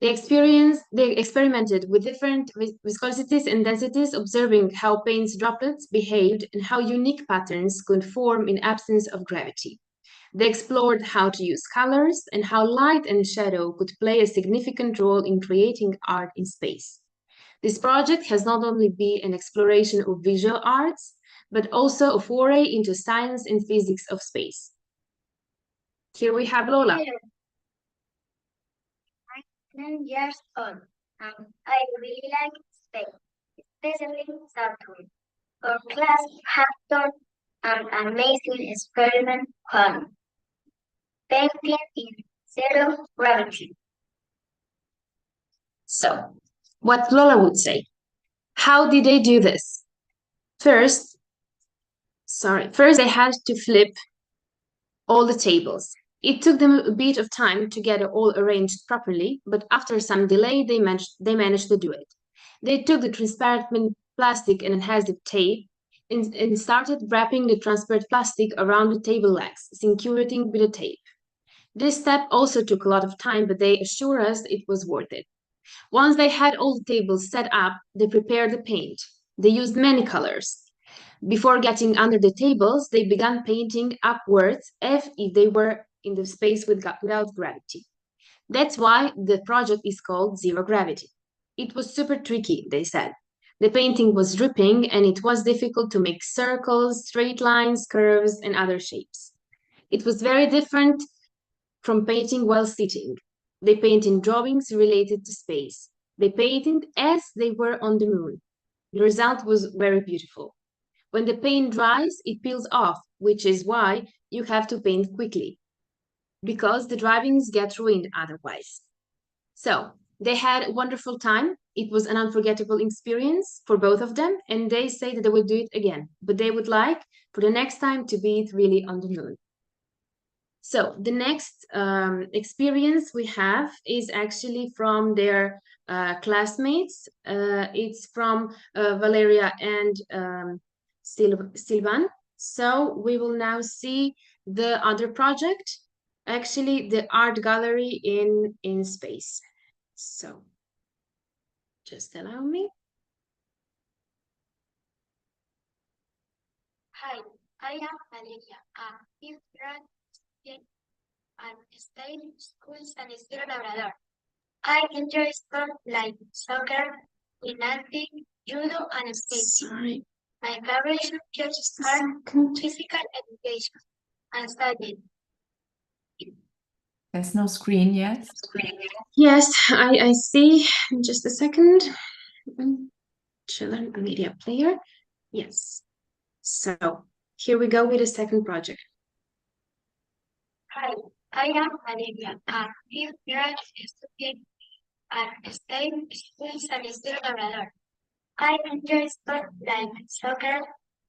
They experimented with different viscosities and densities, observing how paint's droplets behaved and how unique patterns could form in absence of gravity. They explored how to use colors and how light and shadow could play a significant role in creating art in space. This project has not only been an exploration of visual arts, but also a foray into science and physics of space. Here we have Lola. I'm 10 years old, and I really like space, especially Saturn. Our class has done an amazing experiment called painting in zero gravity. So, what Lola would say. How did they do this? First, they had to flip all the tables. It took them a bit of time to get it all arranged properly, but after some delay, they managed to do it. They took the transparent plastic and adhesive tape and started wrapping the transparent plastic around the table legs, securing with the tape. This step also took a lot of time, but they assure us it was worth it. Once they had all the tables set up, they prepared the paint. They used many colors. Before getting under the tables, they began painting upwards as if they were in the space without gravity. That's why the project is called Zero Gravity. It was super tricky, they said. The painting was dripping and it was difficult to make circles, straight lines, curves, and other shapes. It was very different from painting while sitting. They painted drawings related to space. They painted as they were on the moon. The result was very beautiful. When the paint dries, it peels off, which is why you have to paint quickly, because the drawings get ruined otherwise. So, they had a wonderful time. It was an unforgettable experience for both of them, and they say that they will do it again, but they would like for the next time to be really on the moon. So the next experience we have is actually from their classmates. It's from Valeria and Sylvan. So we will now see the other project, actually the art gallery in space. So just allow me. Hi, I am Valeria, a fifth grade student at State School San Isidro Labrador. I enjoy sports like soccer, gymnastics, judo, and skating. My favorite subjects are physical education and study. There's no screen yet. Yes, I see. Just a second. Children media player. Yes. So here we go with the second project. Hi, I am Valeria, a fifth grade student at State School San Isidro Labrador. I enjoy sports like soccer,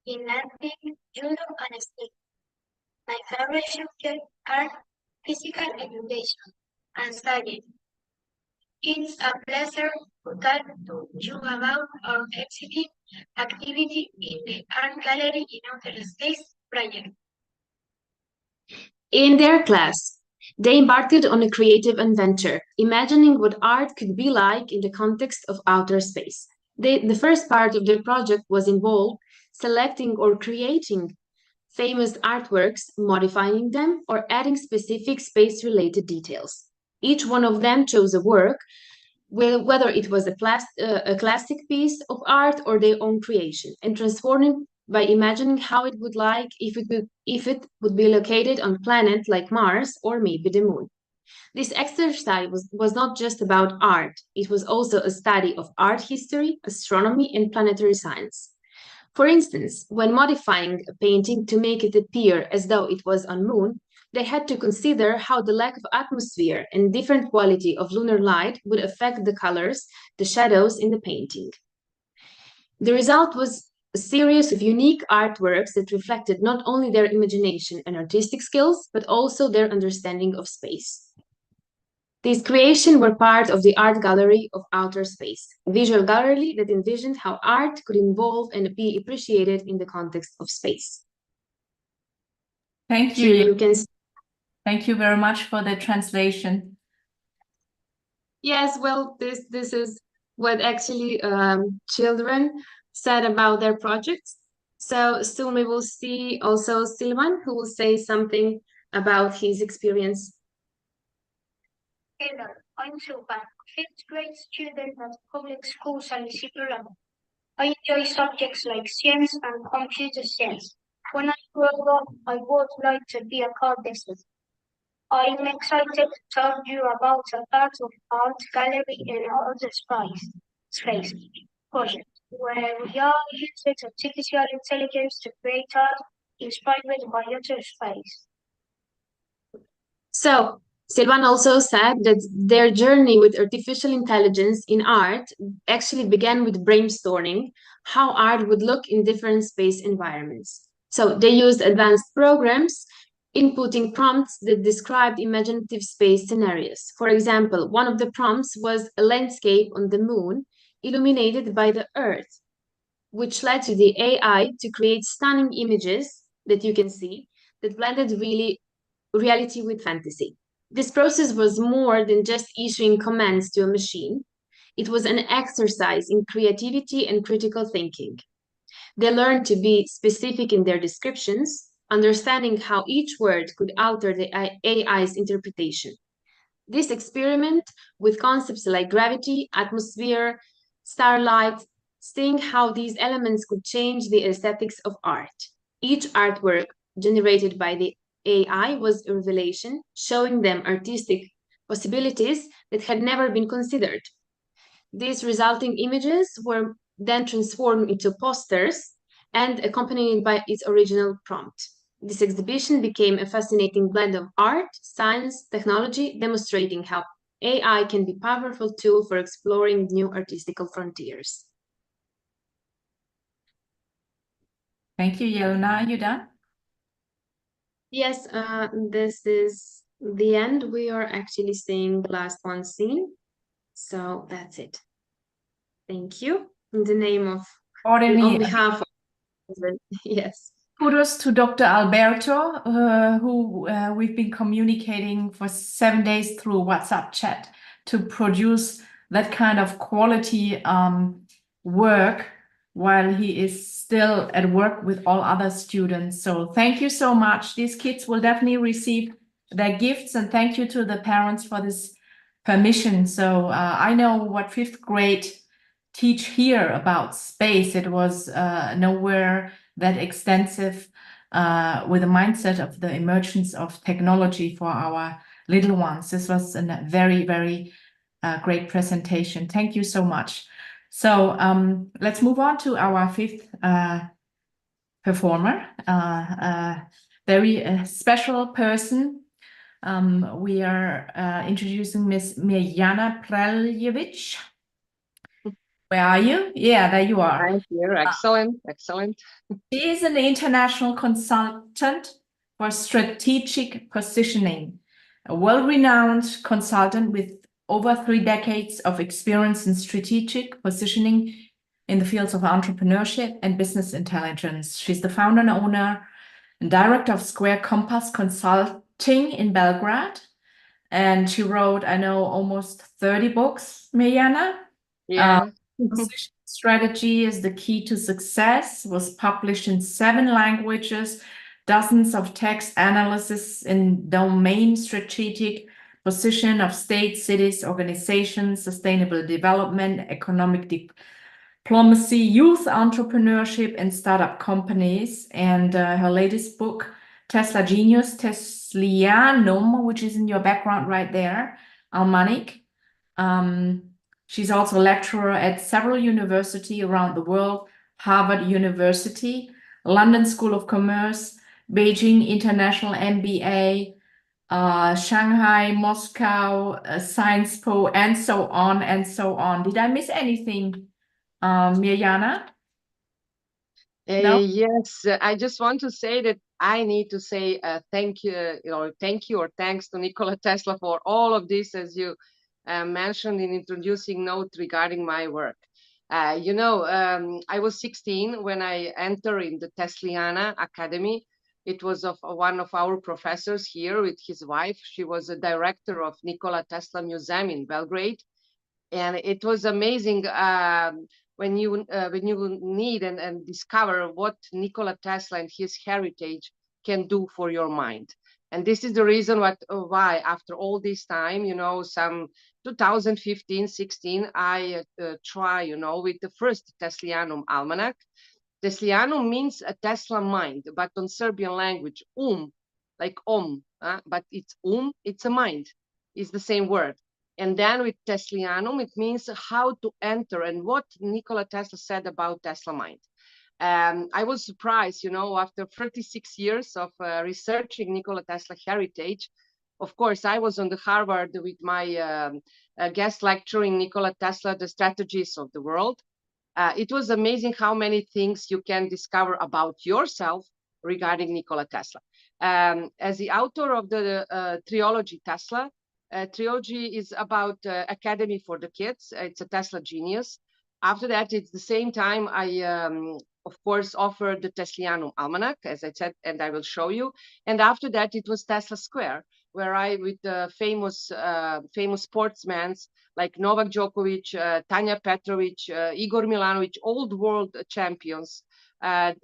gymnastics, judo, and skating. My favorite subjects are physical education and study. It's a pleasure to talk to you about our exhibit activity in the art gallery in outer space project. In their class, they embarked on a creative adventure, imagining what art could be like in the context of outer space. The first part of their project was involved selecting or creating famous artworks, modifying them, or adding specific space-related details. Each one of them chose a work, whether it was a classic piece of art or their own creation, and transforming by imagining how it would like if it would be located on a planet like Mars or maybe the Moon. This exercise was not just about art, it was also a study of art history, astronomy, and planetary science. For instance, when modifying a painting to make it appear as though it was on Moon, they had to consider how the lack of atmosphere and different quality of lunar light would affect the colors, the shadows in the painting. The result was a series of unique artworks that reflected not only their imagination and artistic skills, but also their understanding of space. These creations were part of the art gallery of outer space, a visual gallery that envisioned how art could evolve and be appreciated in the context of space. Thank you. Here you can see. Thank you very much for the translation. Yes, well, this is what actually children said about their projects. So soon we will see also Silvan, who will say something about his experience. Hello, I'm Silvan, fifth grade student at public school San Isidro. I enjoy subjects like science and computer science. When I grow up, I would like to be a car designer. I'm excited to tell you about a part of art gallery in outer space project, where we are using artificial intelligence to create art inspired by outer space. So, Silvan also said that their journey with artificial intelligence in art actually began with brainstorming how art would look in different space environments. So they used advanced programs, inputting prompts that described imaginative space scenarios. For example, one of the prompts was a landscape on the Moon illuminated by the Earth, which led to the AI to create stunning images that you can see that blended reality with fantasy. This process was more than just issuing commands to a machine. It was an exercise in creativity and critical thinking. They learned to be specific in their descriptions, understanding how each word could alter the AI's interpretation. This experiment with concepts like gravity, atmosphere, starlight, seeing how these elements could change the aesthetics of art. Each artwork generated by the AI was a revelation, showing them artistic possibilities that had never been considered. These resulting images were then transformed into posters and accompanied by its original prompt. This exhibition became a fascinating blend of art, science, technology, demonstrating how AI can be a powerful tool for exploring new artistical frontiers. Thank you, Yelena. Are you done? Yes, this is the end. We are actually seeing the last one scene. So that's it. Thank you. In the name of, on behalf of, yes. Kudos to Dr. Alberto, who we've been communicating for 7 days through WhatsApp chat to produce that kind of quality work while he is still at work with all other students. So thank you so much. These kids will definitely receive their gifts, and thank you to the parents for this permission. So I know what fifth grade teach here about space. It was nowhere that extensive with the mindset of the emergence of technology for our little ones. This was a very, very great presentation. Thank you so much. So let's move on to our fifth performer, very special person. We are introducing Miss Mirjana Preljevic. Where are you? Yeah, there you are. I'm here. Excellent, excellent. She is an international consultant for strategic positioning, a well-renowned consultant with over 3 decades of experience in strategic positioning in the fields of entrepreneurship and business intelligence. She's the founder and owner and director of Square Compass Consulting in Belgrade. And she wrote, I know, almost 30 books, Mirjana. Yeah. Position strategy is the key to success, was published in 7 languages, dozens of text analysis in domain strategic position of states, cities, organizations, sustainable development, economic diplomacy, youth entrepreneurship, and startup companies. And her latest book, Tesla Genius, Teslianum, which is in your background right there, Almanic. She's also a lecturer at several universities around the world, Harvard University, London School of Commerce, Beijing International MBA, Shanghai, Moscow, Science Po, and so on and so on. Did I miss anything, Mirjana? No? Yes, I just want to say that I need to say thank you, thank you or thanks to Nikola Tesla for all of this, as you mentioned in introducing note regarding my work. I was 16 when I entered in the Tesliana Academy. It was of one of our professors here with his wife. She was a director of Nikola Tesla Museum in Belgrade. And it was amazing when you need and discover what Nikola Tesla and his heritage can do for your mind. And this is the reason why after all this time, some 2015, 16, I try, with the first Teslianum almanac. Teslianum means a Tesla mind, but on Serbian language, like but it's a mind. It's the same word. And then with Teslianum, it means how to enter and what Nikola Tesla said about Tesla mind. I was surprised, after 36 years of researching Nikola Tesla heritage. Of course, I was on the Harvard with my guest lecturing Nikola Tesla, The Strategies of the World. It was amazing how many things you can discover about yourself regarding Nikola Tesla. As the author of the trilogy Tesla, trilogy is about Academy for the Kids. It's a Tesla Genius. After that, it's the same time I, of course, offered the Teslianum Almanac, as I said, and I will show you. And after that, it was Tesla Square, where I, with famous sportsmen like Novak Djokovic, Tanja Petrovic, Igor Milanovic, old world champions, I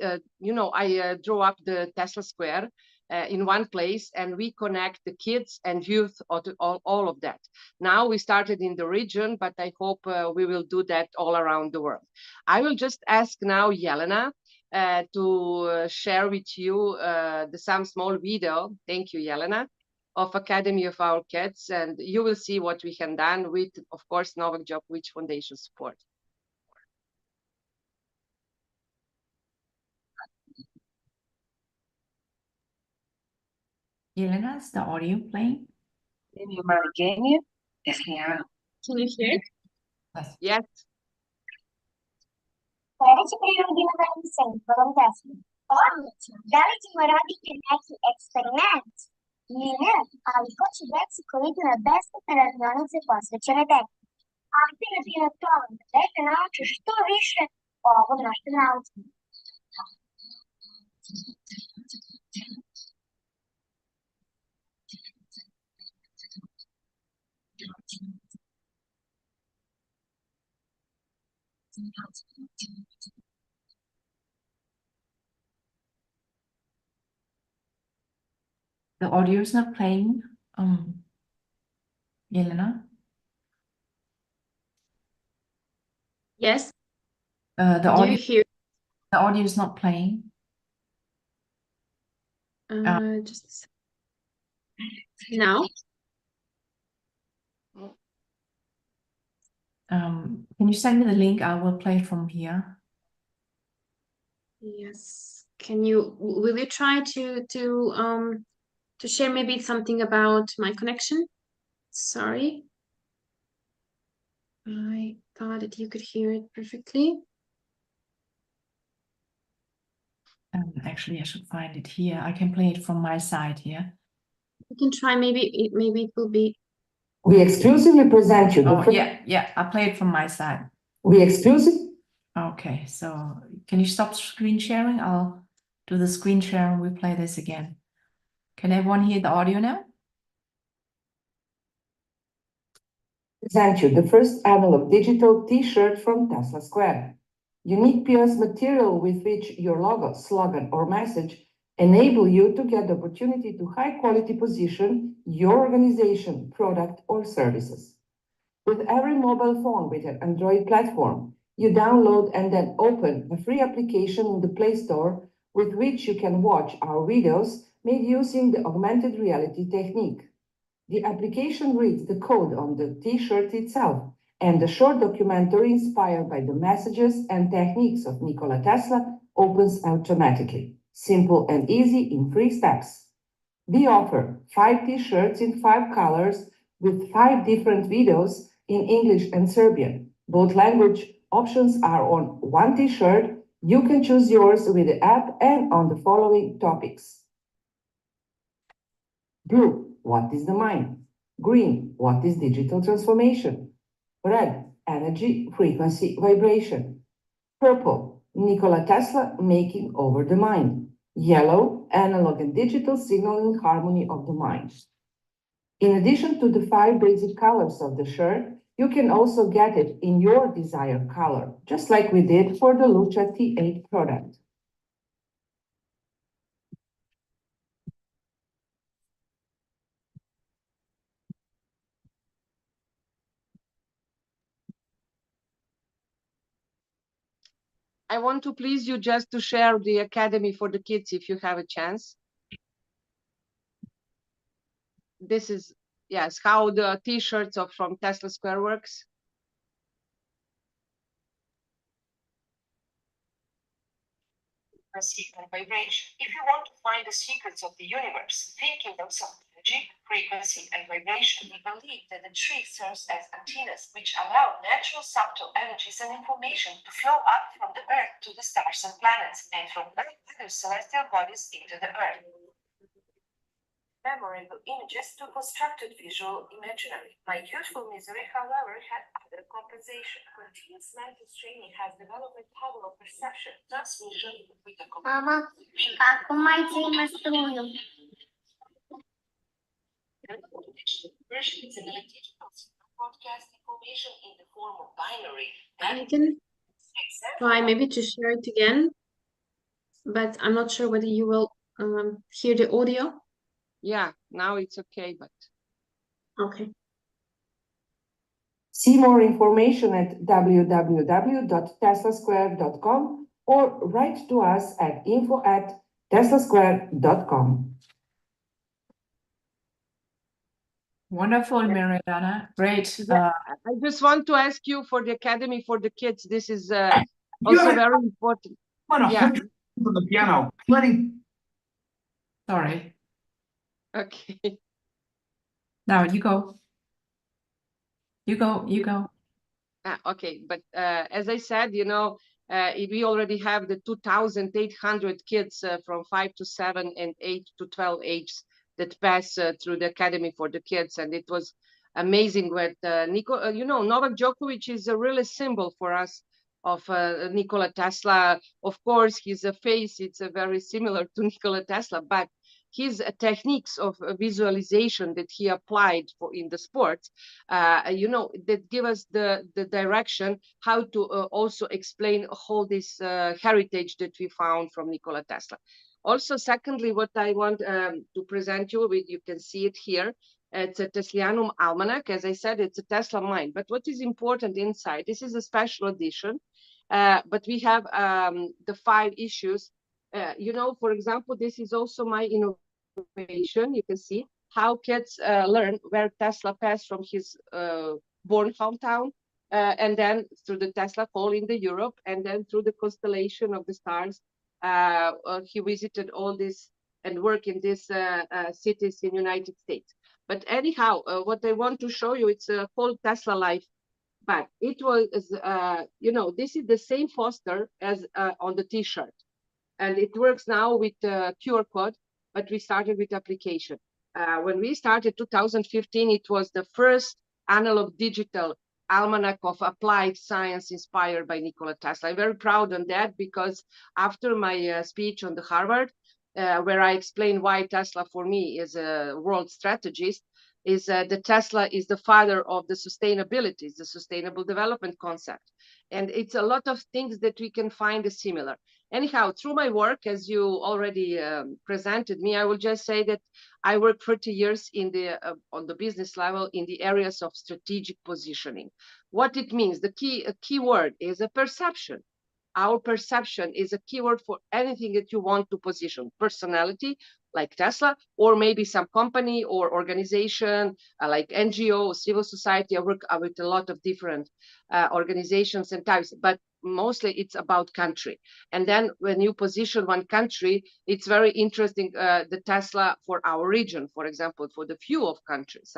drew up the Tesla Square in one place, and we connect the kids and youth, all of that. Now we started in the region, but I hope we will do that all around the world. I will just ask now Jelena to share with you some small video. Thank you, Jelena, of Academy of Our Kids, and you will see what we have done with, of course, Novak Djokovic Foundation support. Jelena, is the audio playing? Can you hear? Can you hear? Yes. Sledeći prirodni centrom Tesla. Odlično, da li ćemo raditi neki eksperiment? Ne, ali ko će deci koji idu na besplatne radionice posvećene deci? Alternativno tome da dete nauče što više o ovom našem nauci. The audio is not playing, Jelena? Yes. The Do audio, you hear? the audio is not playing. Just now. Can you send me the link? I will play from here. Yes. Will you try to share maybe something about my connection? Sorry. I thought that you could hear it perfectly. Actually, I should find it here. I can play it from my side here. You can try, maybe it will be. We exclusively present you. Yeah, I play it from my side. We exclusive. Okay, so can you stop screen sharing? I'll do the screen share and we play this again. Can everyone hear the audio now? Present you the first analog digital T-shirt from Tesla Square. Unique PS material with which your logo, slogan, or message enable you to get the opportunity to high quality position your organization, product, or services. With every mobile phone with an Android platform, You download and then open a free application in the Play Store with which you can watch our videos made using the augmented reality technique. The application reads the code on the t-shirt itself, and the short documentary inspired by the messages and techniques of Nikola Tesla opens automatically, simple and easy in 3 steps. We offer 5 t-shirts in 5 colors with 5 different videos in English and Serbian. Both language options are on 1 t-shirt. You can choose yours with the app and on the following topics. Blue, what is the mind? Green, what is digital transformation? Red, energy, frequency, vibration. Purple, Nikola Tesla making over the mind. Yellow, analog and digital signaling harmony of the mind. In addition to the 5 basic colors of the shirt, you can also get it in your desired color, just like we did for the Lucha T8 product. I want to please you just to share the Academy for the kids if you have a chance. This is, yes, how the t-shirts from Tesla Square works. Frequency and vibration. If you want to find the secrets of the universe, think in terms of energy, frequency, and vibration. We believe that the tree serves as antennas, which allow natural subtle energies and information to flow up from the Earth to the stars and planets, and from other celestial bodies into the Earth. Memorable images to constructed visual imaginary. My youthful misery, however, had other compensation. Continuous mental training has developed a power of perception, transmission with the Mama, ako may masturyo. version is ability to broadcast information in the form of binary. I can try maybe to share it again, but I'm not sure whether you will hear the audio. Yeah, now it's okay, but. Okay. See more information at www.teslasquare.com or write to us at info@teslasquare.com. Wonderful, Mariana. Great. Yeah, I just want to ask you for the Academy for the kids. This is also very important. Yeah. From the piano. Plenty. Sorry. Okay. Now you go. You go. Okay, but as I said, you know, we already have the 2,800 kids from 5 to 7 and 8 to 12 ages that pass through the Academy for the kids, and it was amazing. With you know, Novak Djokovic is a really symbol for us of Nikola Tesla. Of course, his face it's very similar to Nikola Tesla, but his techniques of visualization that he applied for in the sports, you know, that give us the direction how to also explain all this heritage that we found from Nikola Tesla. Also, secondly, what I want to present you with, you can see it here. It's a Teslianum Almanac. As I said, it's a Tesla mind. But what is important inside, this is a special edition, but we have the 5 issues. You know, for example, this is also my innovation. You can see how kids learn where Tesla passed from his born hometown, and then through the Tesla call in the Europe, and then through the constellation of the stars. He visited all this and worked in these cities in United States. But anyhow, what I want to show you, it's a whole Tesla life. But it was, you know, this is the same poster as on the T-shirt. And it works now with QR code, but we started with application. When we started 2015, it was the first analog digital almanac of applied science inspired by Nikola Tesla. I'm very proud on that because after my speech on the Harvard, where I explained why Tesla for me is a world strategist, is the Tesla is the father of the sustainability, the sustainable development concept. And it's a lot of things that we can find similar. Anyhow, through my work, as you already presented me, I will just say that I worked 30 years in the on the business level in the areas of strategic positioning. What it means, the key word is a perception. Our perception is a keyword for anything that you want to position. Personality, like Tesla, or maybe some company or organization like NGO, civil society. I work with a lot of different organizations and types, but mostly it's about country. And then when you position one country, it's very interesting, the Tesla for our region, for example, for the few of countries.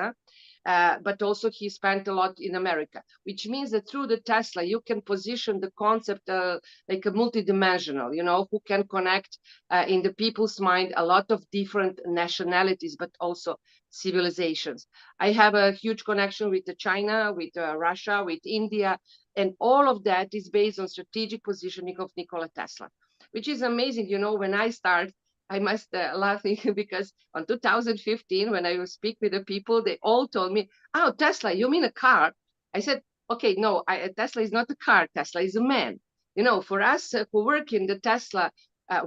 But also he spent a lot in America, which means that through the Tesla, you can position the concept like a multidimensional, you know, who can connect in the people's mind a lot of different nationalities, but also civilizations. I have a huge connection with China, with Russia, with India, and all of that is based on strategic positioning of Nikola Tesla, which is amazing. You know, when I start, I must laughing because on 2015, when I would speak with the people, they all told me, "Oh, Tesla, you mean a car?" I said, "Okay, no, Tesla is not a car. Tesla is a man." You know, for us who work in the Tesla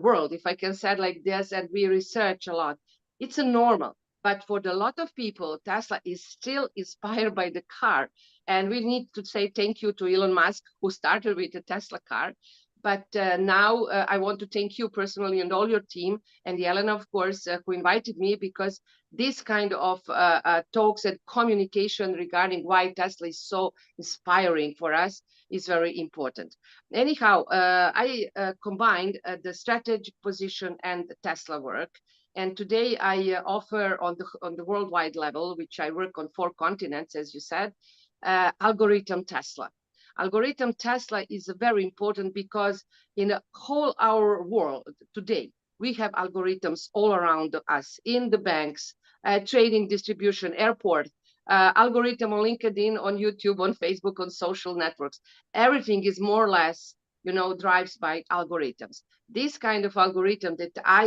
world, if I can say it like this, and we research a lot, it's a normal. But for a lot of people, Tesla is still inspired by the car. And we need to say thank you to Elon Musk, who started with the Tesla car. But now I want to thank you personally and all your team, and Yelena, of course, who invited me, because this kind of talks and communication regarding why Tesla is so inspiring for us is very important. Anyhow, I combined the strategic position and the Tesla work. And today I offer on the worldwide level, which I work on 4 continents, as you said, algorithm Tesla. Algorithm Tesla is very important because in the whole our world today, we have algorithms all around us, in the banks, trading, distribution, airport, algorithm on LinkedIn, on YouTube, on Facebook, on social networks. Everything is more or less, you know, drives by algorithms. This kind of algorithm that I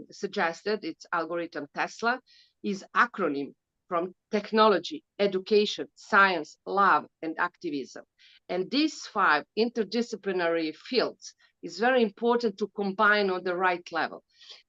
suggested, it's algorithm Tesla, is acronym from technology, education, science, love, and activism. And these 5 interdisciplinary fields is very important to combine on the right level.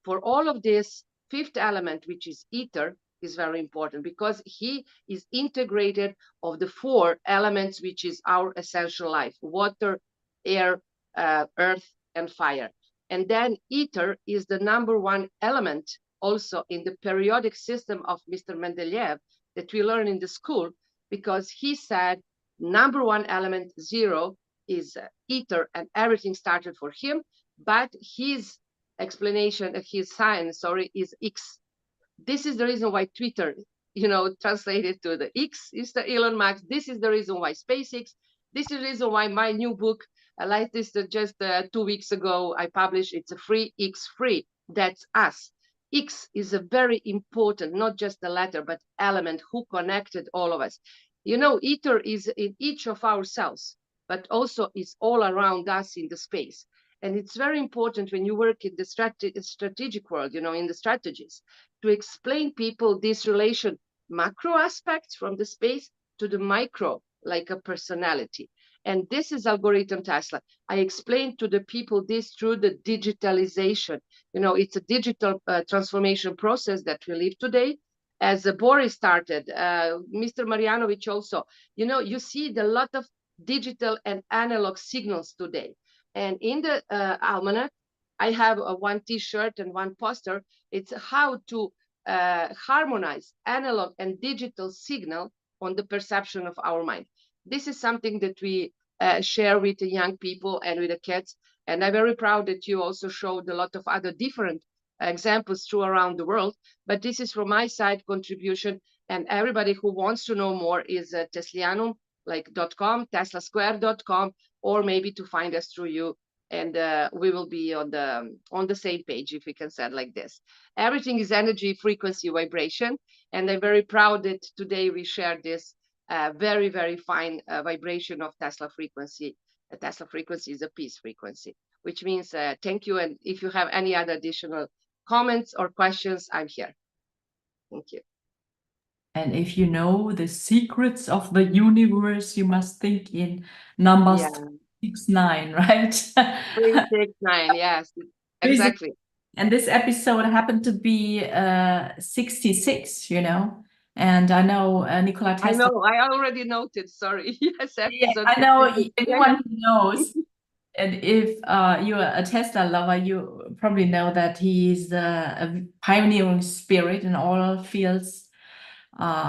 For all of this, 5th element, which is ether, is very important because he is integrated of the 4 elements, which is our essential life: water, air, earth, and fire. And then ether is the #1 element also in the periodic system of Mr. Mendeleev that we learn in the school, because he said #1 element 0 is ether, and everything started for him. But his explanation, his sign, sorry, is X. This is the reason why Twitter, you know, translated to the X is the Elon Musk. This is the reason why SpaceX. This is the reason why my new book, like this, just 2 weeks ago, I published. It's a free X free. That's us. X is a very important, not just the letter, but element who connected all of us. You know, ether is in each of our cells, but also is all around us in the space. And it's very important when you work in the strategic world, you know, in the strategies, to explain people this relation, macro aspects from the space to the micro, like a personality. And this is algorithm Tesla. I explained to the people this through the digitalization. You know, it's a digital transformation process that we live today. As Boris started, Mr. Marjanovic also, you know, you see a lot of digital and analog signals today. And in the almanac, I have one T-shirt and one poster. It's how to harmonize analog and digital signal on the perception of our mind. This is something that we share with the young people and with the kids. And I'm very proud that you also showed a lot of other different examples through around the world. But this is from my side contribution. And everybody who wants to know more is Teslianum, like .com, teslasquare.com, or maybe to find us through you. And we will be on the same page, if we can say it like this. Everything is energy, frequency, vibration. And I'm very proud that today we share this very, very fine vibration of Tesla frequency. Tesla frequency is a peace frequency, which means thank you. And if you have any other additional comments or questions, I'm here. Thank you. And if you know the secrets of the universe, you must think in numbers 369, right? 369, yes, exactly. And this episode happened to be 66, you know. And I know Nikola Tesla. I know, I already noted, sorry. Yes, episode I know 66. anyone who knows. And if you're a Tesla lover, you probably know that he is a pioneering spirit in all fields.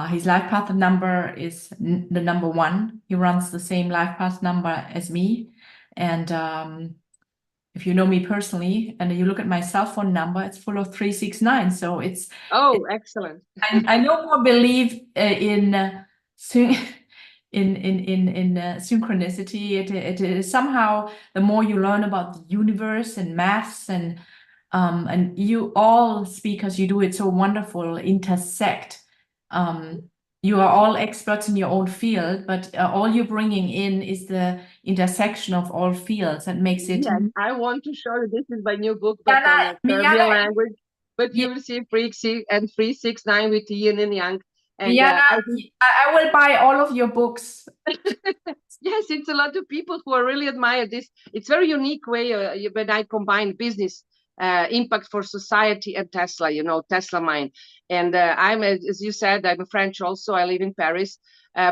His life path number is the number 1. He runs the same life path number as me. And if you know me personally and you look at my cell phone number, it's full of 369. So it's excellent. I no more believe in synchronicity. It is somehow the more you learn about the universe and maths and you all speakers, you do it so wonderful, intersect. You are all experts in your own field, but all you're bringing in is the intersection of all fields that makes it. Yes, I want to show you, this is my new book, but on a Serbian language. But you will see Freaksy and 369 with yin and yang. And I will buy all of your books. Yes, it's a lot of people who are really admire this. It's very unique way when I combine business impact for society and Tesla, you know, Tesla mind. And I'm, as you said, I'm a French also. I live in Paris,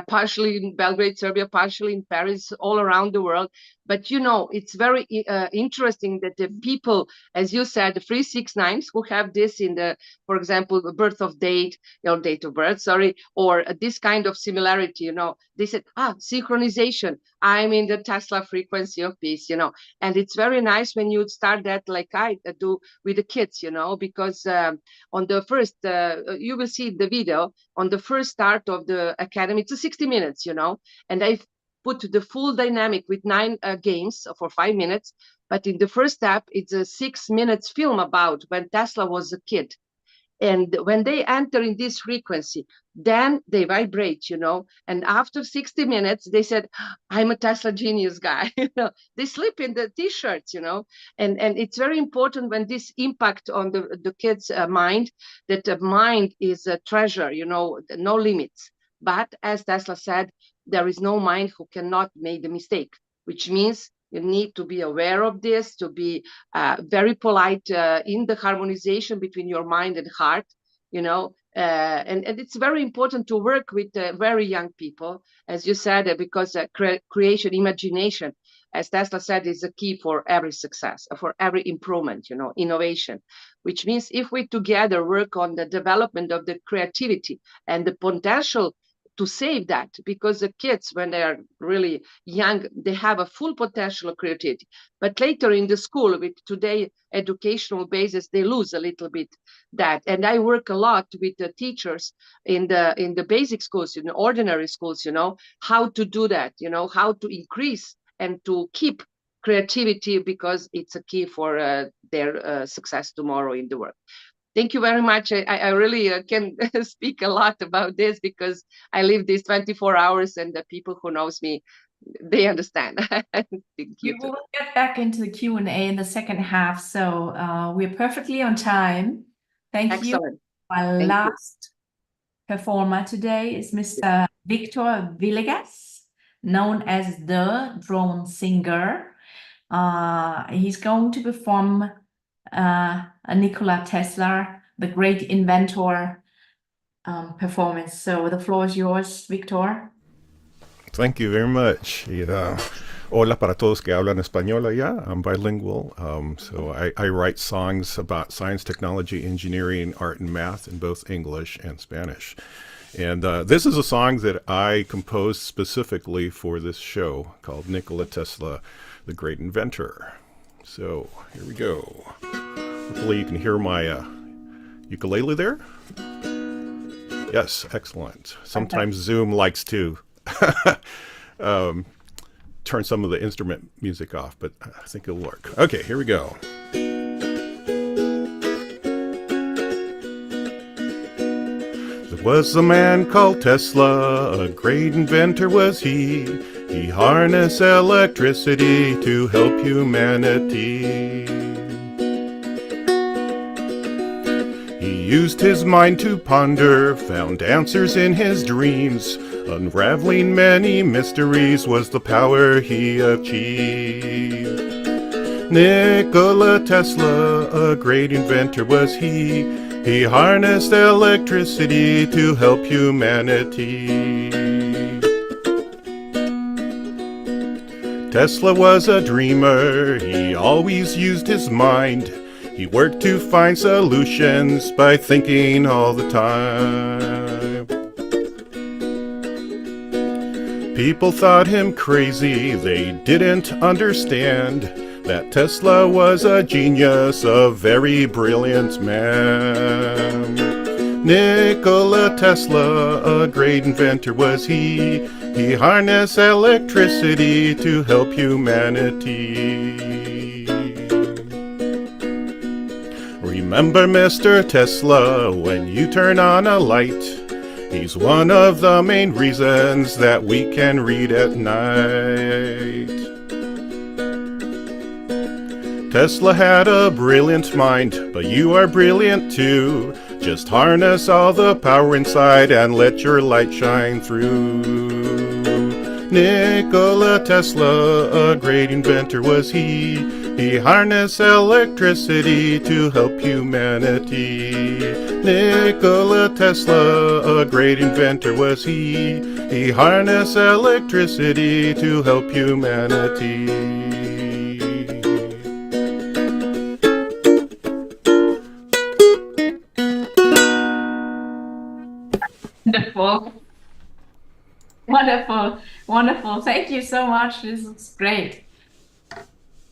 partially in Belgrade, Serbia, partially in Paris, all around the world. But, you know, it's very interesting that the people, as you said, the 369s who have this in the, for example, the birth of date, or date of birth, sorry, or this kind of similarity, you know, they said, synchronization. I'm in the Tesla frequency of peace, you know, and it's very nice when you start that like I do with the kids, you know, because on the first, you will see the video on the first start of the academy, it's 60 minutes, you know, and I've put the full dynamic with 9 games for 5 minutes. But in the first step, it's a 6 minutes film about when Tesla was a kid. And when they enter in this frequency, then they vibrate, you know. And after 60 minutes, they said, I'm a Tesla genius guy. You know, they slip in the t-shirts, you know. And it's very important when this impact on the kids' mind, that the mind is a treasure, you know, no limits. But as Tesla said, there is no mind who cannot make the mistake, which means you need to be aware of this, to be very polite in the harmonization between your mind and heart, you know, and it's very important to work with very young people, as you said, because creation, imagination, as Tesla said, is a key for every success, for every improvement, you know, innovation, which means if we together work on the development of the creativity and the potential to save that, because the kids, when they are really young, they have a full potential of creativity. But later in the school, with today educational basis, they lose a little bit that. And I work a lot with the teachers in the basic schools, in the ordinary schools, you know, how to do that, you know, how to increase and to keep creativity, because it's a key for their success tomorrow in the world. Thank you very much. I really can speak a lot about this because I live this 24 hours, and the people who knows me, they understand. Thank you. We will get back into the Q&A in the second half. So we're perfectly on time. Thank you. Our last performer today is Mr. Victor Villegas, known as the Drone Singer. He's going to perform a Nikola Tesla, the great inventor, performance. So the floor is yours, Victor. Thank you very much. Hola para todos que hablan español allá. I'm bilingual, so I write songs about science, technology, engineering, art, and math in both English and Spanish. And this is a song that I composed specifically for this show called Nikola Tesla, the Great Inventor. So here we go. Hopefully you can hear my ukulele there. Yes, excellent. Sometimes Zoom likes to turn some of the instrument music off, but I think it'll work. Okay, here we go. There was a man called Tesla, a great inventor was he. He harnessed electricity to help humanity. He used his mind to ponder, found answers in his dreams, Unraveling many mysteries was the power he achieved. Nikola Tesla, a great inventor was he. He harnessed electricity to help humanity. Tesla was a dreamer, he always used his mind. He worked to find solutions by thinking all the time. People thought him crazy, they didn't understand that Tesla was a genius, a very brilliant man. Nikola Tesla, a great inventor was he. He harnessed electricity to help humanity. Remember Mr. Tesla when you turn on a light. He's one of the main reasons that we can read at night. Tesla had a brilliant mind, but you are brilliant too. Just harness all the power inside and let your light shine through. Nikola Tesla, a great inventor was he. He harnessed electricity to help humanity. Nikola Tesla, a great inventor was he. He harnessed electricity to help humanity. Wonderful. Wonderful. Wonderful. Thank you so much. This is great.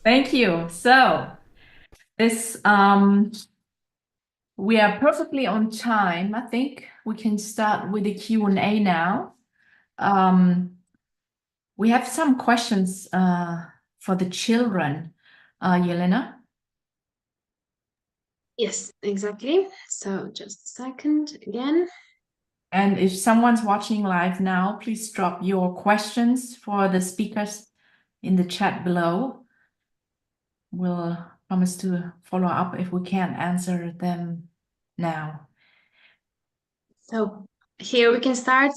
Thank you. So this we are perfectly on time. I think we can start with the Q&A now. We have some questions for the children. Yelena? Yes, exactly. So just a second again. And if someone's watching live now, please drop your questions for the speakers in the chat below. We'll promise to follow up if we can't answer them now. So here we can start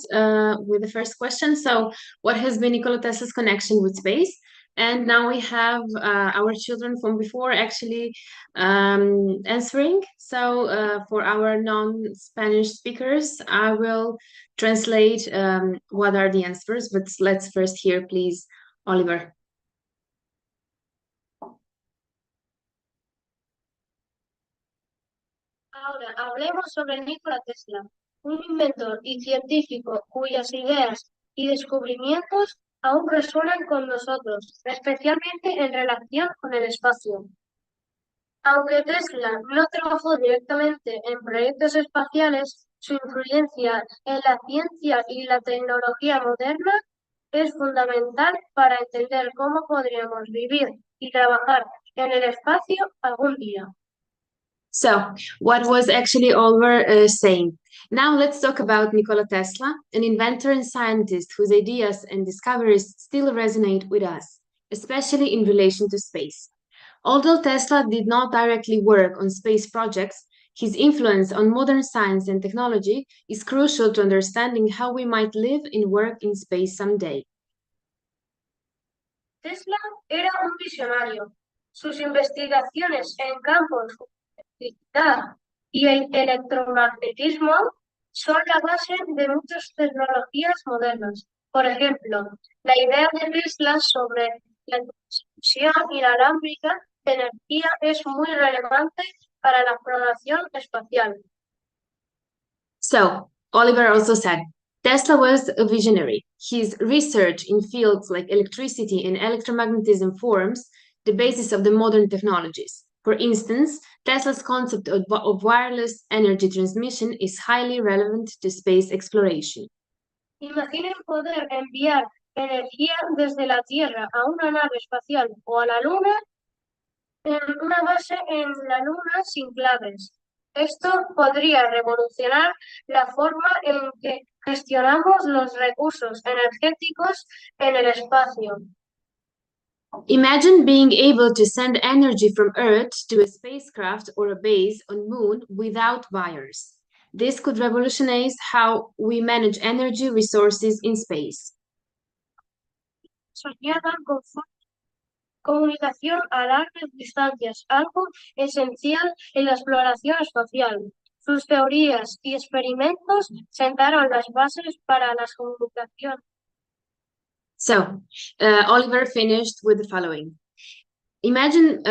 with the first question. So what has been Nikola Tesla's connection with space? And now we have our children from before actually answering. So for our non-Spanish speakers, I will translate what are the answers, but let's first hear, please, Oliver. Ahora hablemos sobre Nikola Tesla, un inventor y científico cuyas ideas y descubrimientos aún resuenan con nosotros, especialmente en relación con el espacio. Aunque Tesla no trabajó directamente en proyectos espaciales, su influencia en la ciencia y la tecnología moderna es fundamental para entender cómo podríamos vivir y trabajar en el espacio algún día. So, what was actually Oliver saying? Now let's talk about Nikola Tesla, an inventor and scientist whose ideas and discoveries still resonate with us, especially in relation to space. Although Tesla did not directly work on space projects, his influence on modern science and technology is crucial to understanding how we might live and work in space someday. Tesla era un visionario. Sus investigaciones en campos electricidad y el electromagnetismo son la base de muchas tecnologías modernas. Por ejemplo, la idea de Tesla sobre la transmisión inalámbrica de energía es muy relevante para la exploración espacial. So, Oliver also said, Tesla was a visionary. His research in fields like electricity and electromagnetism forms the basis of the modern technologies. For instance, Tesla's concept of wireless energy transmission is highly relevant to space exploration. Imaginen poder enviar energía desde la Tierra a una nave espacial o a la Luna en una base en la Luna sin claves. Esto podría revolucionar la forma en que gestionamos los recursos energéticos en el espacio. Imagine being able to send energy from Earth to a spacecraft or a base on Moon without wires. This could revolutionize how we manage energy resources in space. Asociada con comunicación a largas distancias, algo esencial en la exploración espacial. Sus teorías y experimentos sentaron las bases para la comunicación. So, Oliver finished with the following. Imagine,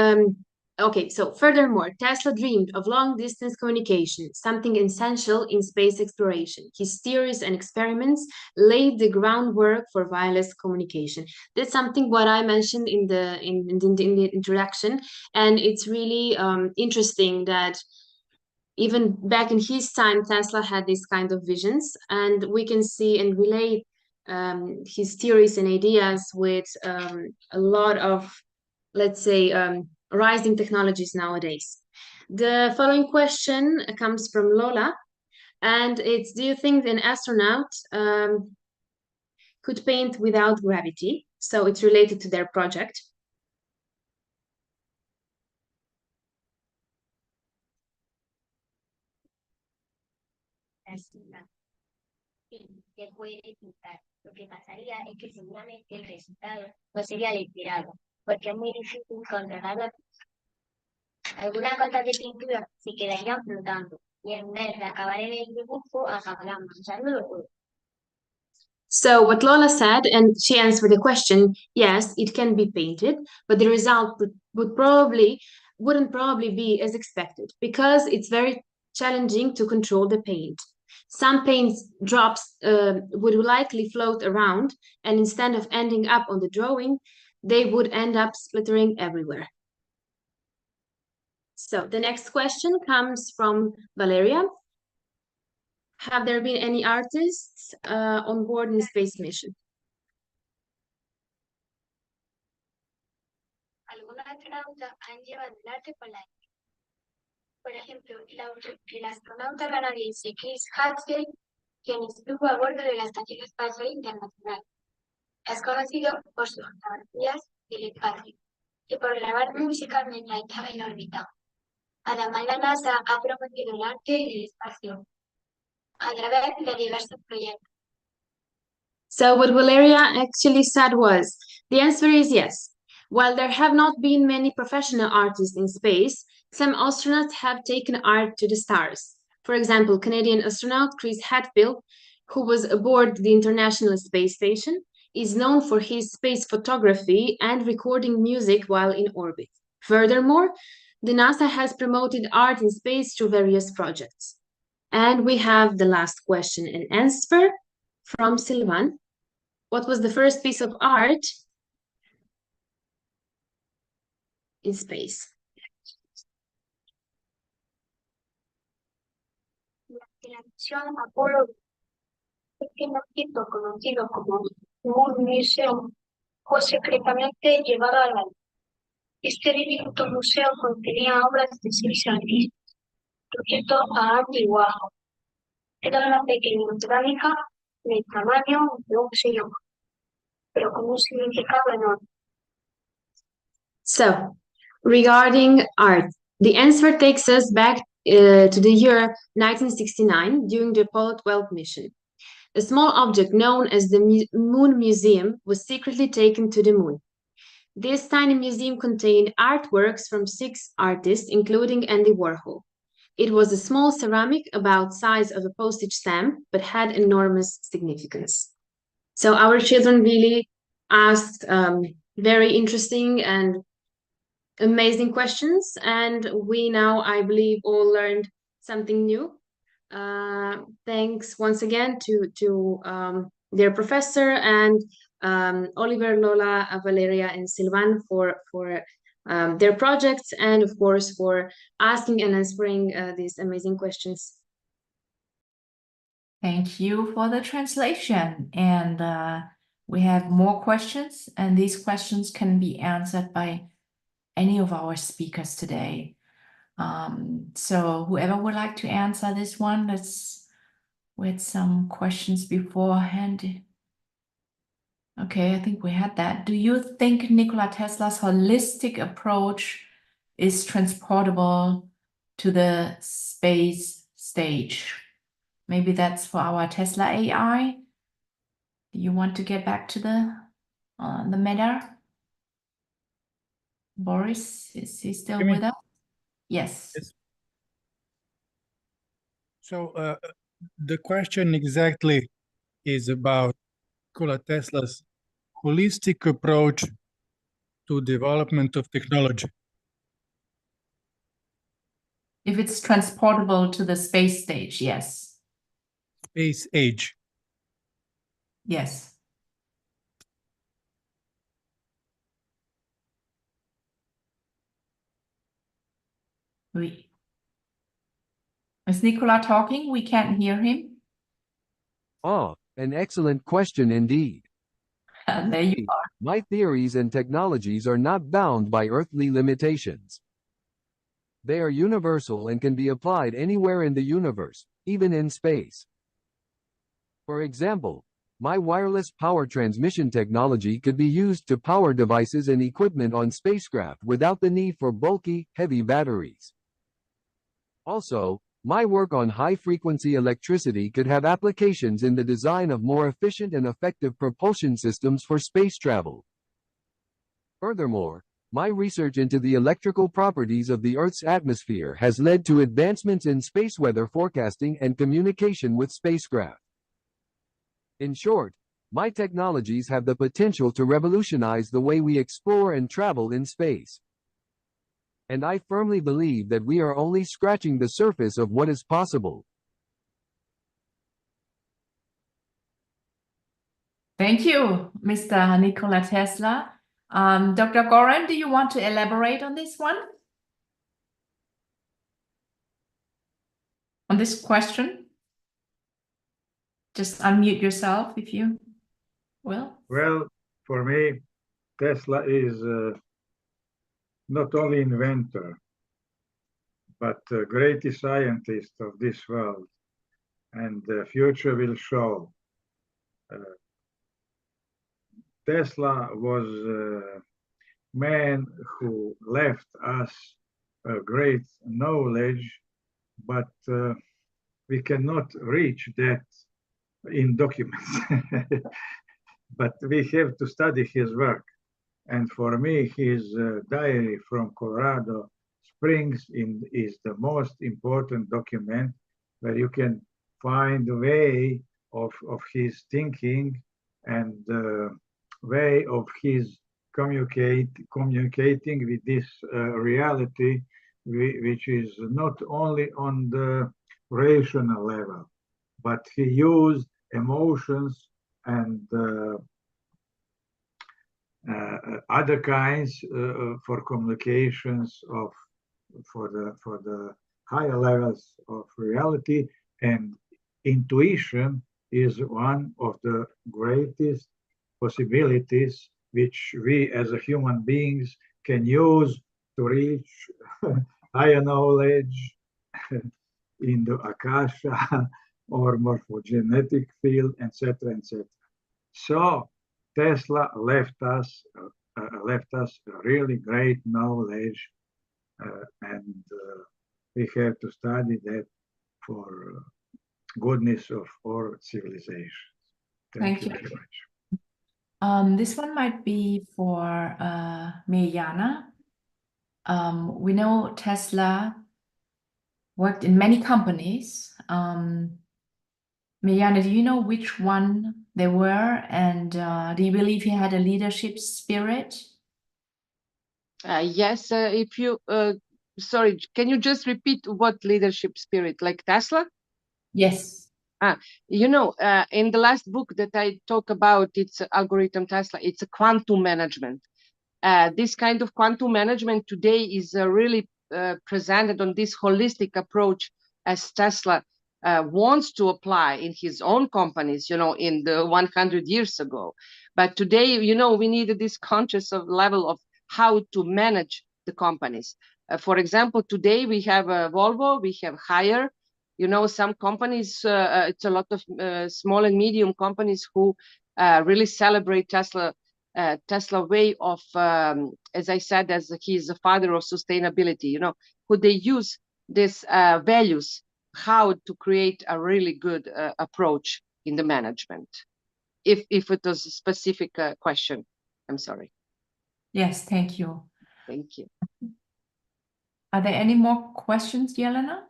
okay, so furthermore, Tesla dreamed of long-distance communication, something essential in space exploration. His theories and experiments laid the groundwork for wireless communication. That's something what I mentioned in the introduction, and it's really interesting that even back in his time, Tesla had these kind of visions, and we can see and relate his theories and ideas with a lot of, let's say, rising technologies nowadays. The following question comes from Lola, and it's, do you think an astronaut could paint without gravity? So it's related to their project. Que puede pintar. Lo que pasaría es que seguramente el resultado no sería el esperado, porque es muy difícil controlar algunas gotas de pintura se quedarían flotando y en vez de acabar en el dibujo acabarán manchándolo todo. So what Lola said, and she answered the question, yes, it can be painted, but the result wouldn't probably be as expected because it's very challenging to control the paint. Some paint drops would likely float around, and instead of ending up on the drawing, they would end up splattering everywhere. So the next question comes from Valeria. Have there been any artists on board in the space mission? Algunos astronautas han llevado el arte por la aire. Por ejemplo, el astronauta canadiense Chris Hadfield, quien estuvo a bordo de la Estación Espacial Internacional. Es conocido por sus fotografías del espacio y por grabar música mientras estaba en órbita. Además, la NASA ha promovido el arte en el espacio a través de diversos proyectos. So what Valeria actually said was, the answer is yes. While there have not been many professional artists in space, some astronauts have taken art to the stars. For example, Canadian astronaut Chris Hadfield, who was aboard the International Space Station, is known for his space photography and recording music while in orbit. Furthermore, the NASA has promoted art in space through various projects. And we have the last question and answer from Sylvan. What was the first piece of art in space? La misión Apolo, pequeño objeto conocido como Moon Museum, fue secretamente llevado a la luz. Este diminuto museo contenía obras de 6 artistas, sujeto a Andy Warhol. Era una pequeña cerámica del tamaño de un sello, pero con un significado enorme. So, regarding art, the answer takes us back to the year 1969 during the Apollo 12 mission. A small object known as the Moon Museum was secretly taken to the moon. This tiny museum contained artworks from 6 artists, including Andy Warhol. It was a small ceramic about the size of a postage stamp, but had enormous significance. So our children really asked very interesting and amazing questions, and we now, I believe, all learned something new. Thanks once again to their professor and Oliver, Lola, Valeria, and Sylvan for their projects, and of course for asking and answering these amazing questions. Thank you for the translation. And we have more questions, and these questions can be answered by any of our speakers today. So whoever would like to answer this one, we had some questions beforehand. Okay, I think we had that. Do you think Nikola Tesla's holistic approach is transportable to the space stage? Maybe that's for our Tesla AI. Do you want to get back to the matter? Boris, is he still with us? Yes. So the question exactly is about Nikola Tesla's holistic approach to development of technology. If it's transportable to the space stage, yes. Space age. Yes. Is Nikola talking? We can't hear him. Oh, an excellent question indeed. There you are. My theories and technologies are not bound by earthly limitations. They are universal and can be applied anywhere in the universe, even in space. For example, my wireless power transmission technology could be used to power devices and equipment on spacecraft without the need for bulky, heavy batteries. Also, my work on high-frequency electricity could have applications in the design of more efficient and effective propulsion systems for space travel. Furthermore, my research into the electrical properties of the Earth's atmosphere has led to advancements in space weather forecasting and communication with spacecraft. In short, my technologies have the potential to revolutionize the way we explore and travel in space. And I firmly believe that we are only scratching the surface of what is possible. Thank you, Mr. Nikola Tesla. Dr. Goran, do you want to elaborate on this one? On this question? Just unmute yourself if you will. Well, for me, Tesla is not only inventor, but greatest scientist of this world, and the future will show. Tesla was a man who left us a great knowledge, but we cannot reach that in documents. But we have to study his work. And for me, his diary from Colorado Springs is the most important document where you can find the way of his thinking and the way of his communicating with this reality, which is not only on the rational level, but he used emotions and other kinds for communications for the higher levels of reality, and intuition is one of the greatest possibilities which we as a human beings can use to reach higher knowledge in the akasha or morphogenetic field, etc., etc. So Tesla left us a really great knowledge, and we have to study that for goodness of our civilization. Thank you very much. This one might be for Mirjana. We know Tesla worked in many companies. Mirjana, do you know which one they were? And do you believe he had a leadership spirit? Yes, if you, sorry, can you just repeat what leadership spirit, like Tesla? Yes. You know, in the last book that I talk about, it's algorithm Tesla, it's a quantum management. This kind of quantum management today is really presented on this holistic approach as Tesla wants to apply in his own companies, you know, in the 100 years ago. But today, you know, we need this conscious level of how to manage the companies. For example, today we have Volvo, we have Haier. You know, some companies, it's a lot of small and medium companies who really celebrate Tesla way of, as I said, as he's the father of sustainability, you know, could they use these values how to create a really good approach in the management. If it was a specific question, I'm sorry. Yes, thank you. Thank you. Are there any more questions, Jelena?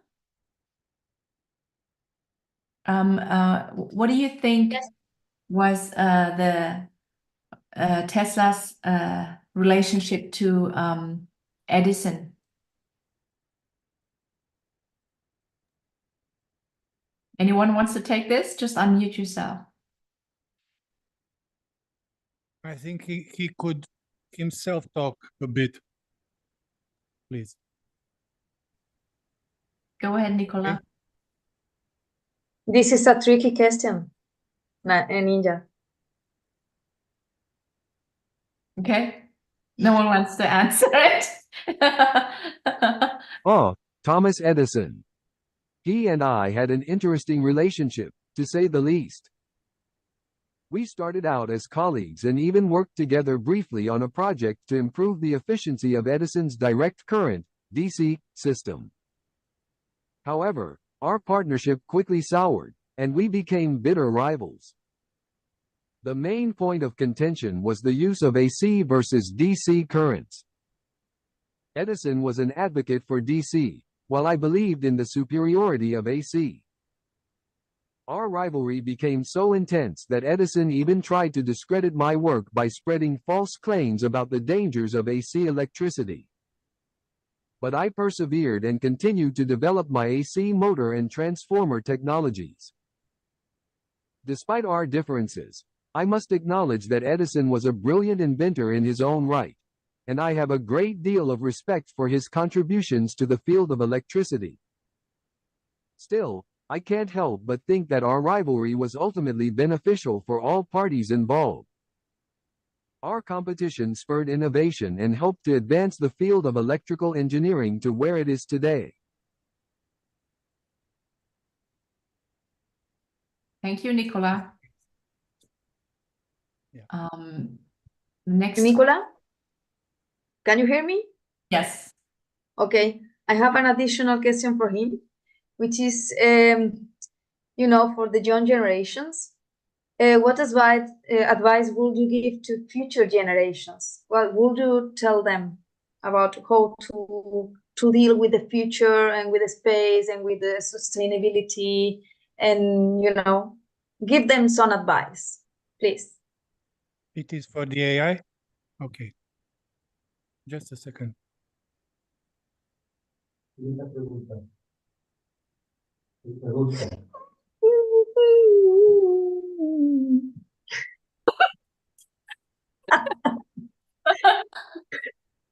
What do you think was the Tesla's relationship to Edison? Anyone wants to take this? Just unmute yourself. I think he could himself talk a bit, please. Go ahead, Nikola. This is a tricky question, Ninja. Okay. No one wants to answer it. Oh, Thomas Edison. He and I had an interesting relationship, to say the least. We started out as colleagues and even worked together briefly on a project to improve the efficiency of Edison's direct current, DC, system. However, our partnership quickly soured, and we became bitter rivals. The main point of contention was the use of AC versus DC currents. Edison was an advocate for DC, while I believed in the superiority of AC. Our rivalry became so intense that Edison even tried to discredit my work by spreading false claims about the dangers of AC electricity. But I persevered and continued to develop my AC motor and transformer technologies. Despite our differences, I must acknowledge that Edison was a brilliant inventor in his own right, and I have a great deal of respect for his contributions to the field of electricity. Still, I can't help but think that our rivalry was ultimately beneficial for all parties involved. Our competition spurred innovation and helped to advance the field of electrical engineering to where it is today. Thank you, Nikola. Next. Nikola, can you hear me? Yes. Okay, I have an additional question for him, which is, for the young generations. What advice would you give to future generations? What would you tell them about how to deal with the future and with the space and with the sustainability, and give them some advice, please? It is for the AI? Okay. Just a second.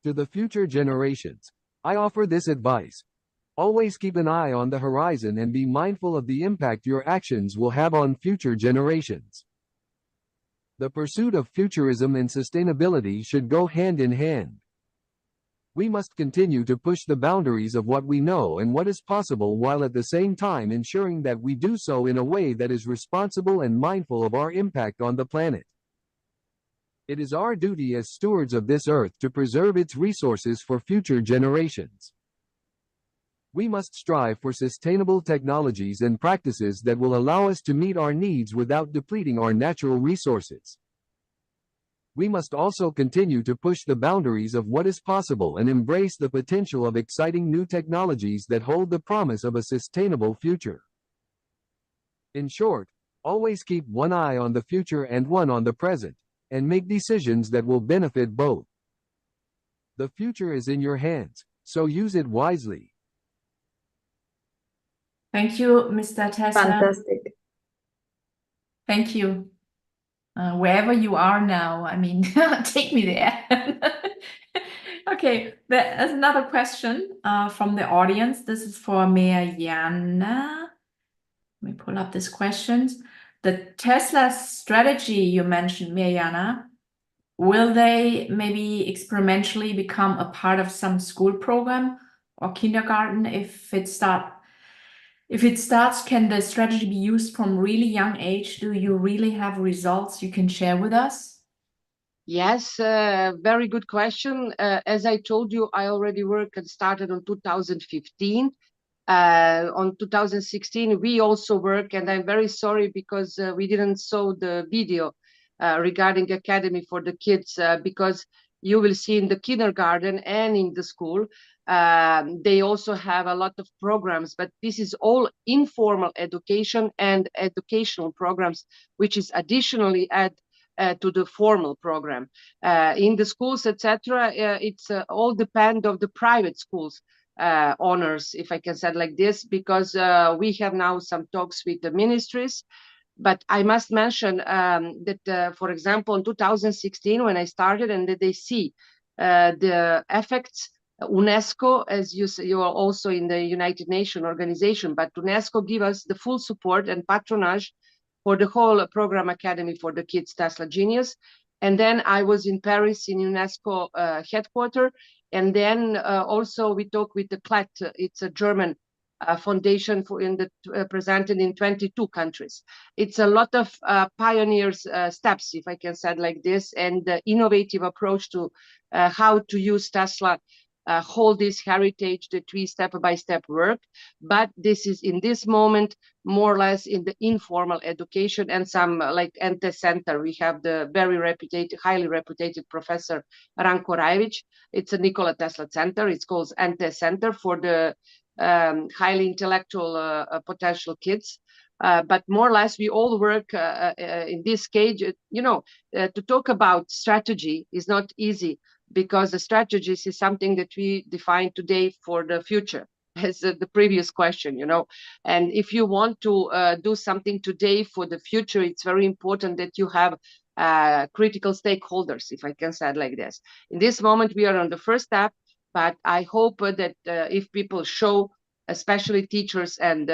To the future generations, I offer this advice. Always keep an eye on the horizon and be mindful of the impact your actions will have on future generations. The pursuit of futurism and sustainability should go hand in hand. We must continue to push the boundaries of what we know and what is possible, while at the same time ensuring that we do so in a way that is responsible and mindful of our impact on the planet. It is our duty as stewards of this earth to preserve its resources for future generations. We must strive for sustainable technologies and practices that will allow us to meet our needs without depleting our natural resources. We must also continue to push the boundaries of what is possible and embrace the potential of exciting new technologies that hold the promise of a sustainable future. In short, always keep one eye on the future and one on the present, and make decisions that will benefit both. The future is in your hands, so use it wisely. Thank you, Mr. Tesla. Fantastic. Thank you. Wherever you are now, take me there. Okay, there's another question from the audience. This is for Mariana. Let me pull up this question. The Tesla strategy you mentioned, Mariana, will they maybe experimentally become a part of some school program or kindergarten if it starts? Can the strategy be used from really young age? Do you really have results you can share with us? Yes, very good question. As I told you, I already started in 2015. On 2016, we also work, and I'm very sorry because we didn't show the video regarding Academy for the kids, because you will see in the kindergarten and in the school, they also have a lot of programs, but this is all informal education and educational programs, which is additionally add to the formal program. In the schools, etc., it's all depend of the private schools honors, if I can say it like this, because we have now some talks with the ministries. But I must mention that, for example, in 2016, when I started, and that they see the effects, UNESCO, as you say, you are also in the United Nations organization, but UNESCO give us the full support and patronage for the whole program Academy for the Kids Tesla Genius. And then I was in Paris in UNESCO headquarters. And then also we talk with the CLET, it's a German foundation for presented in 22 countries. It's a lot of pioneers steps, if I can say it like this, and the innovative approach to how to use Tesla, hold this heritage, the 3 step-by-step work. But this is in this moment more or less in the informal education, and some like NT Center. We have the very reputed, highly reputed professor Ranko Rajević. It's a Nikola Tesla Center. It's called NT Center for the highly intellectual potential kids. But more or less, we all work in this cage. You know, to talk about strategy is not easy, because the strategies is something that we define today for the future, as the previous question, you know. And if you want to do something today for the future, it's very important that you have critical stakeholders, if I can say it like this. In this moment, we are on the first step, but I hope that if people show, especially teachers and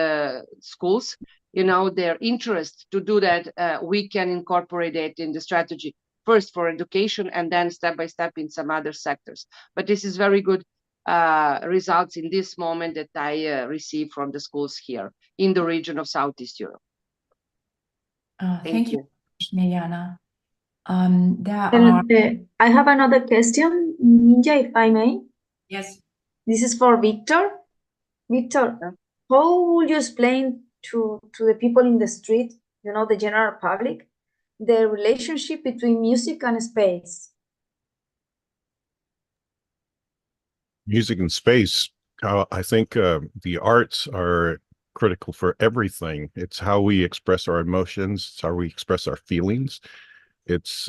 schools, you know, their interest to do that, we can incorporate it in the strategy, first for education and then step by step in some other sectors. But this is very good results in this moment that I receive from the schools here in the region of Southeast Europe. Thank you, Mirjana. I have another question, Ninja, if I may. Yes. This is for Victor. Victor, how would you explain to the people in the street, you know, the general public, the relationship between music and space? Music and space, I think the arts are critical for everything. It's how we express our emotions, it's how we express our feelings. It's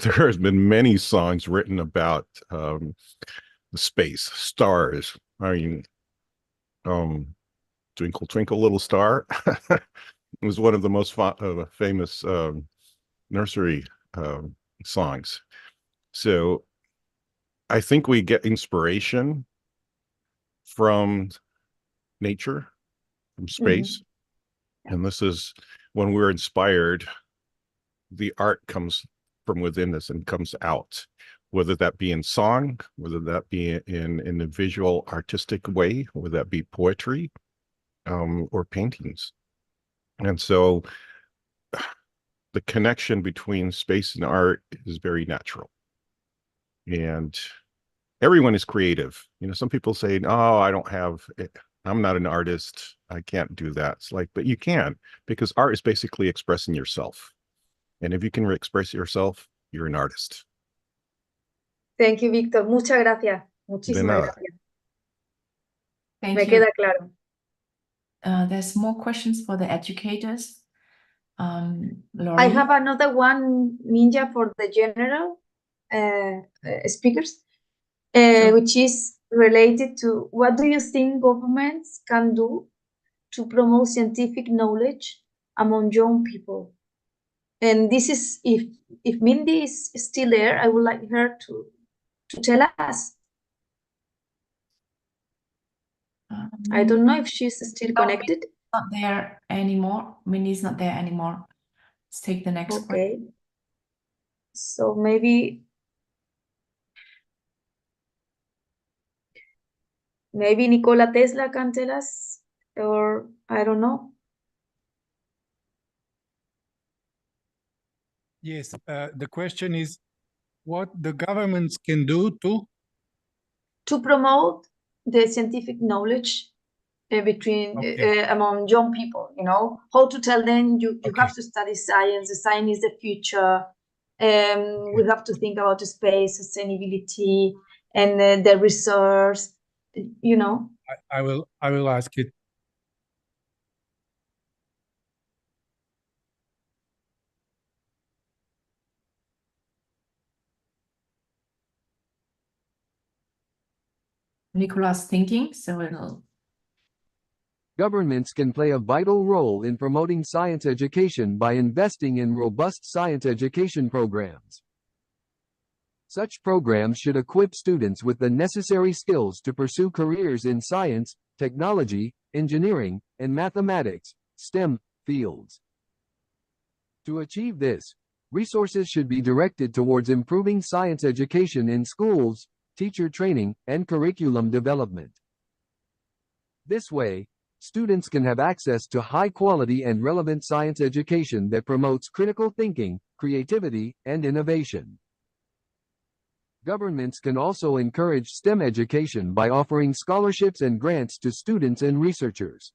there has been many songs written about the space, stars. I mean, Twinkle Twinkle Little Star was one of the most famous nursery songs. So I think we get inspiration from nature, from space. And this is when we're inspired, the art comes from within us and comes out, whether that be in song, whether that be in a visual artistic way, whether that be poetry or paintings. And so the connection between space and art is very natural. And everyone is creative. You know, some people say, oh, I'm not an artist, I can't do that. It's like, but you can, because art is basically expressing yourself. And if you can express yourself, you're an artist. Thank you, Victor. Muchas gracias. Muchísimas gracias. Thank Me you. queda claro. There's more questions for the educators. Laurie? I have another one, Ninja, for the general speakers, which is related to what do you think governments can do to promote scientific knowledge among young people? And this is, if Mindy is still there, I would like her to tell us. I don't know if she's still connected. Not there anymore. Minnie's not there anymore. Let's take the next question. Okay. So maybe Nikola Tesla can tell us, or I don't know. Yes, the question is what the governments can do to to promote the scientific knowledge between among young people, you know, how to tell them you have to study science, the science is the future, we have to think about the space, sustainability, and the research, you know. I will ask it. Nicola's thinking, so it'll. Governments can play a vital role in promoting science education by investing in robust science education programs. Such programs should equip students with the necessary skills to pursue careers in science, technology, engineering, and mathematics, STEM, fields. To achieve this, resources should be directed towards improving science education in schools, teacher training, and curriculum development. This way, students can have access to high-quality and relevant science education that promotes critical thinking, creativity, and innovation. Governments can also encourage STEM education by offering scholarships and grants to students and researchers.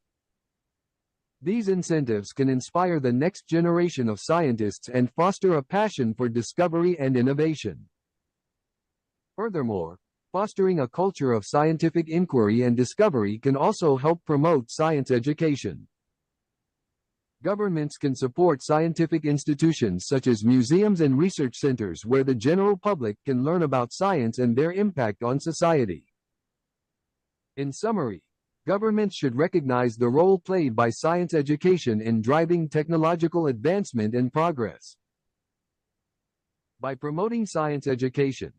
These incentives can inspire the next generation of scientists and foster a passion for discovery and innovation. Furthermore, fostering a culture of scientific inquiry and discovery can also help promote science education. Governments can support scientific institutions such as museums and research centers where the general public can learn about science and their impact on society. In summary, governments should recognize the role played by science education in driving technological advancement and progress. By promoting science education,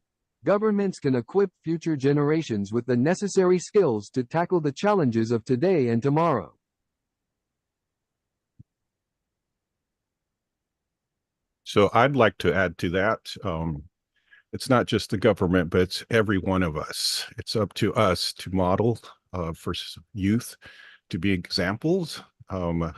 governments can equip future generations with the necessary skills to tackle the challenges of today and tomorrow. So I'd like to add to that. It's not just the government, but it's every one of us. It's up to us to model for youth, to be examples. And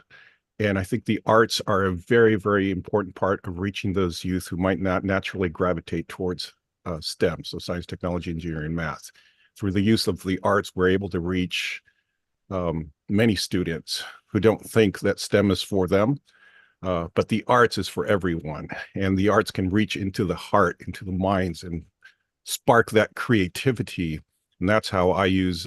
I think the arts are a very, very important part of reaching those youth who might not naturally gravitate towards STEM, so science, technology, engineering, and math. Through the use of the arts, we're able to reach many students who don't think that STEM is for them. But the arts is for everyone, and the arts can reach into the heart, into the minds, and spark that creativity. And that's how I use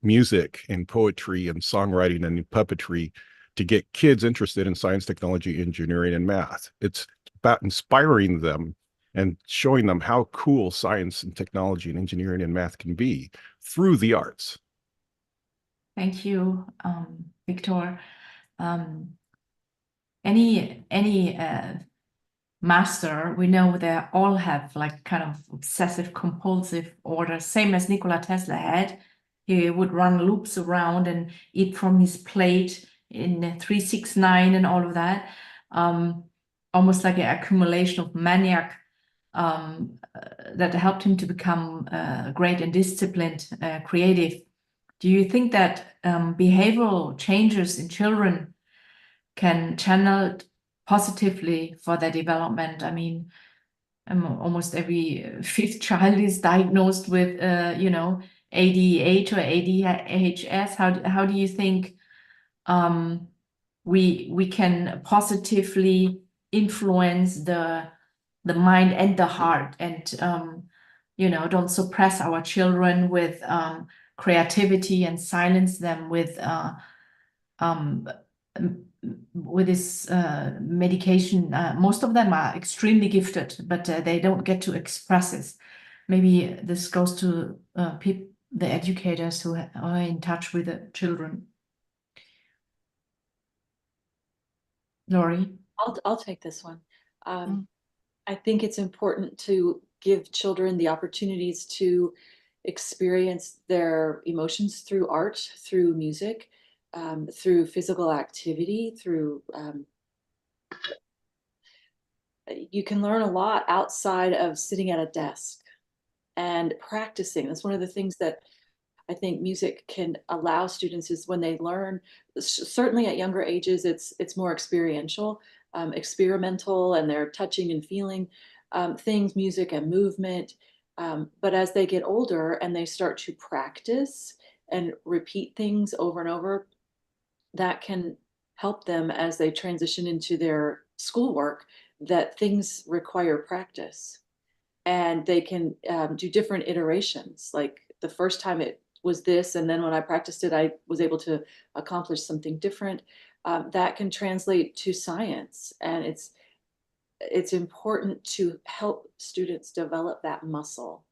music and poetry and songwriting and puppetry to get kids interested in science, technology, engineering, and math. It's about inspiring them and showing them how cool science and technology and engineering and math can be through the arts. Thank you, Victor. Any master, we know they all have like kind of obsessive compulsive order, same as Nikola Tesla had. He would run loops around and eat from his plate in 369 and all of that. Almost like an accumulation of maniac that helped him to become great and disciplined, creative. Do you think that behavioral changes in children can channel positively for their development? I mean, almost every fifth child is diagnosed with, you know, ADH or ADHS. How do you think we can positively influence the mind and the heart, and you know, don't suppress our children with creativity and silence them with this medication? Most of them are extremely gifted, but they don't get to express it. Maybe this goes to the educators who are in touch with the children. Lori? I'll take this one. I think it's important to give children the opportunities to experience their emotions through art, through music, through physical activity, through you can learn a lot outside of sitting at a desk and practicing. That's one of the things that I think music can allow students, is when they learn, certainly at younger ages, it's more experiential, experimental, and they're touching and feeling things, music and movement. But as they get older and they start to practice and repeat things over and over, that can help them as they transition into their schoolwork, that things require practice. And they can do different iterations. Like the first time it was this, and then when I practiced it, I was able to accomplish something different. That can translate to science. And it's important to help students develop that muscle.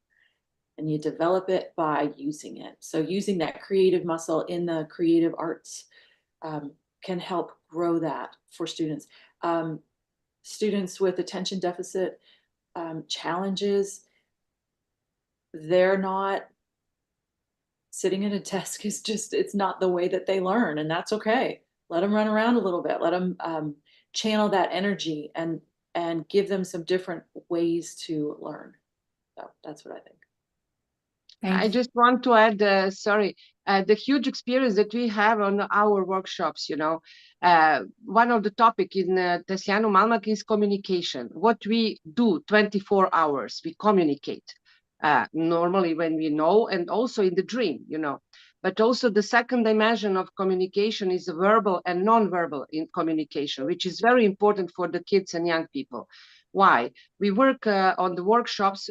And you develop it by using it. So using that creative muscle in the creative arts can help grow that for students. Students with attention deficit challenges, they're not sitting at a desk, is just, it's not the way that they learn, and that's okay. Let them run around a little bit, let them channel that energy and give them some different ways to learn. So that's what I think. I just want to add, the huge experience that we have on our workshops, one of the topic in Teslianum Almanac is communication. What we do 24 hours, we communicate normally when we know, and also in the dream, But also the second dimension of communication is verbal and non-verbal in communication, which is very important for the kids and young people. Why? We work on the workshops,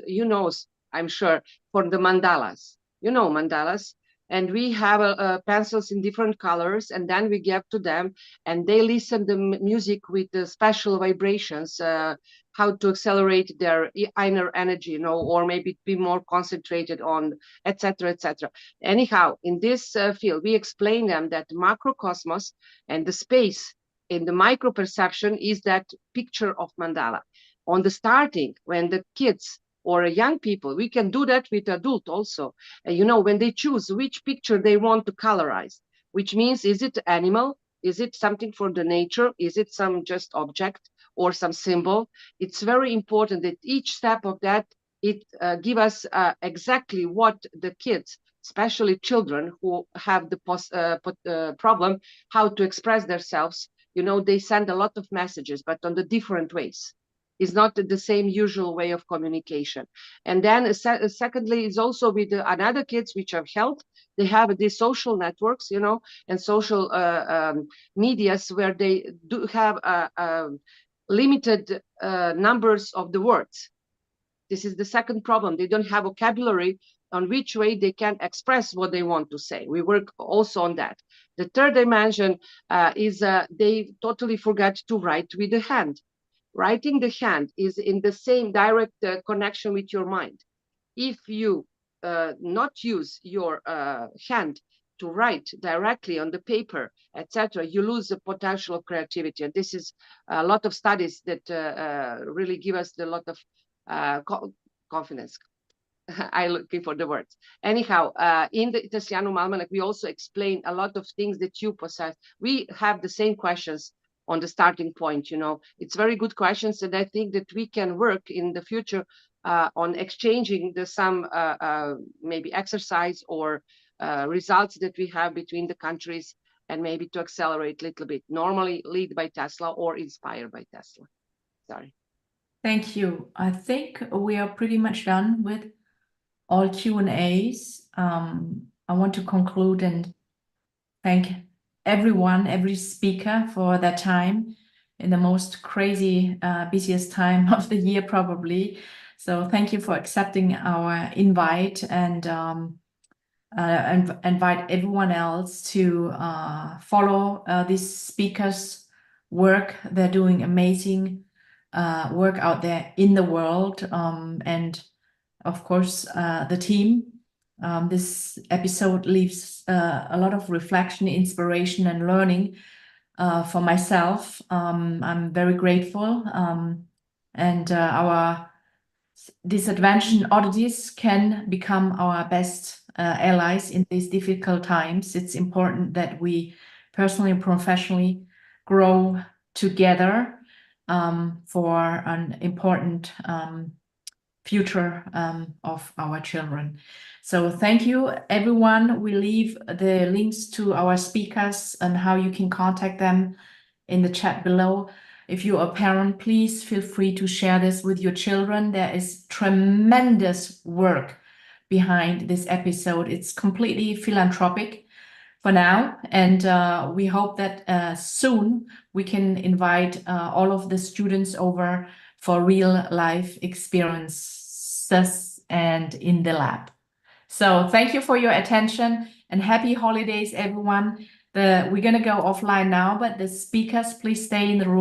I'm sure, for the mandalas. Mandalas. And we have pencils in different colors, and then we give to them, and they listen to the music with the special vibrations, how to accelerate their inner energy, or maybe be more concentrated on, etc., etc. Anyhow, in this field, we explain them that macrocosmos and the space in the micro perception is that picture of mandala. On the starting, when the kids or young people, we can do that with adult also. When they choose which picture they want to colorize, which means, is it animal? Is it something for the nature? Is it some just object or some symbol? It's very important that each step of that, it give us exactly what the kids, especially children who have the problem, how to express themselves. They send a lot of messages, but on the different ways. Is not the same usual way of communication. And then secondly, is also with another kids which have health, they have these social networks, and social medias where they do have limited numbers of the words. This is the second problem. They don't have vocabulary on which way they can express what they want to say. We work also on that. The third dimension is they totally forget to write with the hand. Writing the hand is in the same direct connection with your mind. If you not use your hand to write directly on the paper, etc., you lose the potential of creativity. And this is a lot of studies that really give us a lot of confidence. I'm looking for the words. Anyhow, in the Teslianum Almanac, we also explain a lot of things that you possess. We have the same questions on the starting point. It's very good questions, and I think that we can work in the future on exchanging some maybe exercise or results that we have between the countries, and maybe to accelerate a little bit, normally lead by Tesla or inspired by Tesla. Sorry. Thank you. I think we are pretty much done with all Q&As. I want to conclude and thank everyone, every speaker for their time in the most crazy, busiest time of the year, probably. So thank you for accepting our invite, and invite everyone else to follow these speakers' work. They're doing amazing work out there in the world. And of course, the team. This episode leaves a lot of reflection, inspiration, and learning for myself. I'm very grateful. And these adventure and oddities can become our best allies in these difficult times. It's important that we personally and professionally grow together for an important future of our children. So thank you, everyone. We leave the links to our speakers and how you can contact them in the chat below. If you're a parent, please feel free to share this with your children. There is tremendous work behind this episode. It's completely philanthropic for now, and we hope that soon we can invite all of the students over for real life experiences and in the lab. So thank you for your attention and happy holidays, everyone. We're going to go offline now, but the speakers, please stay in the room.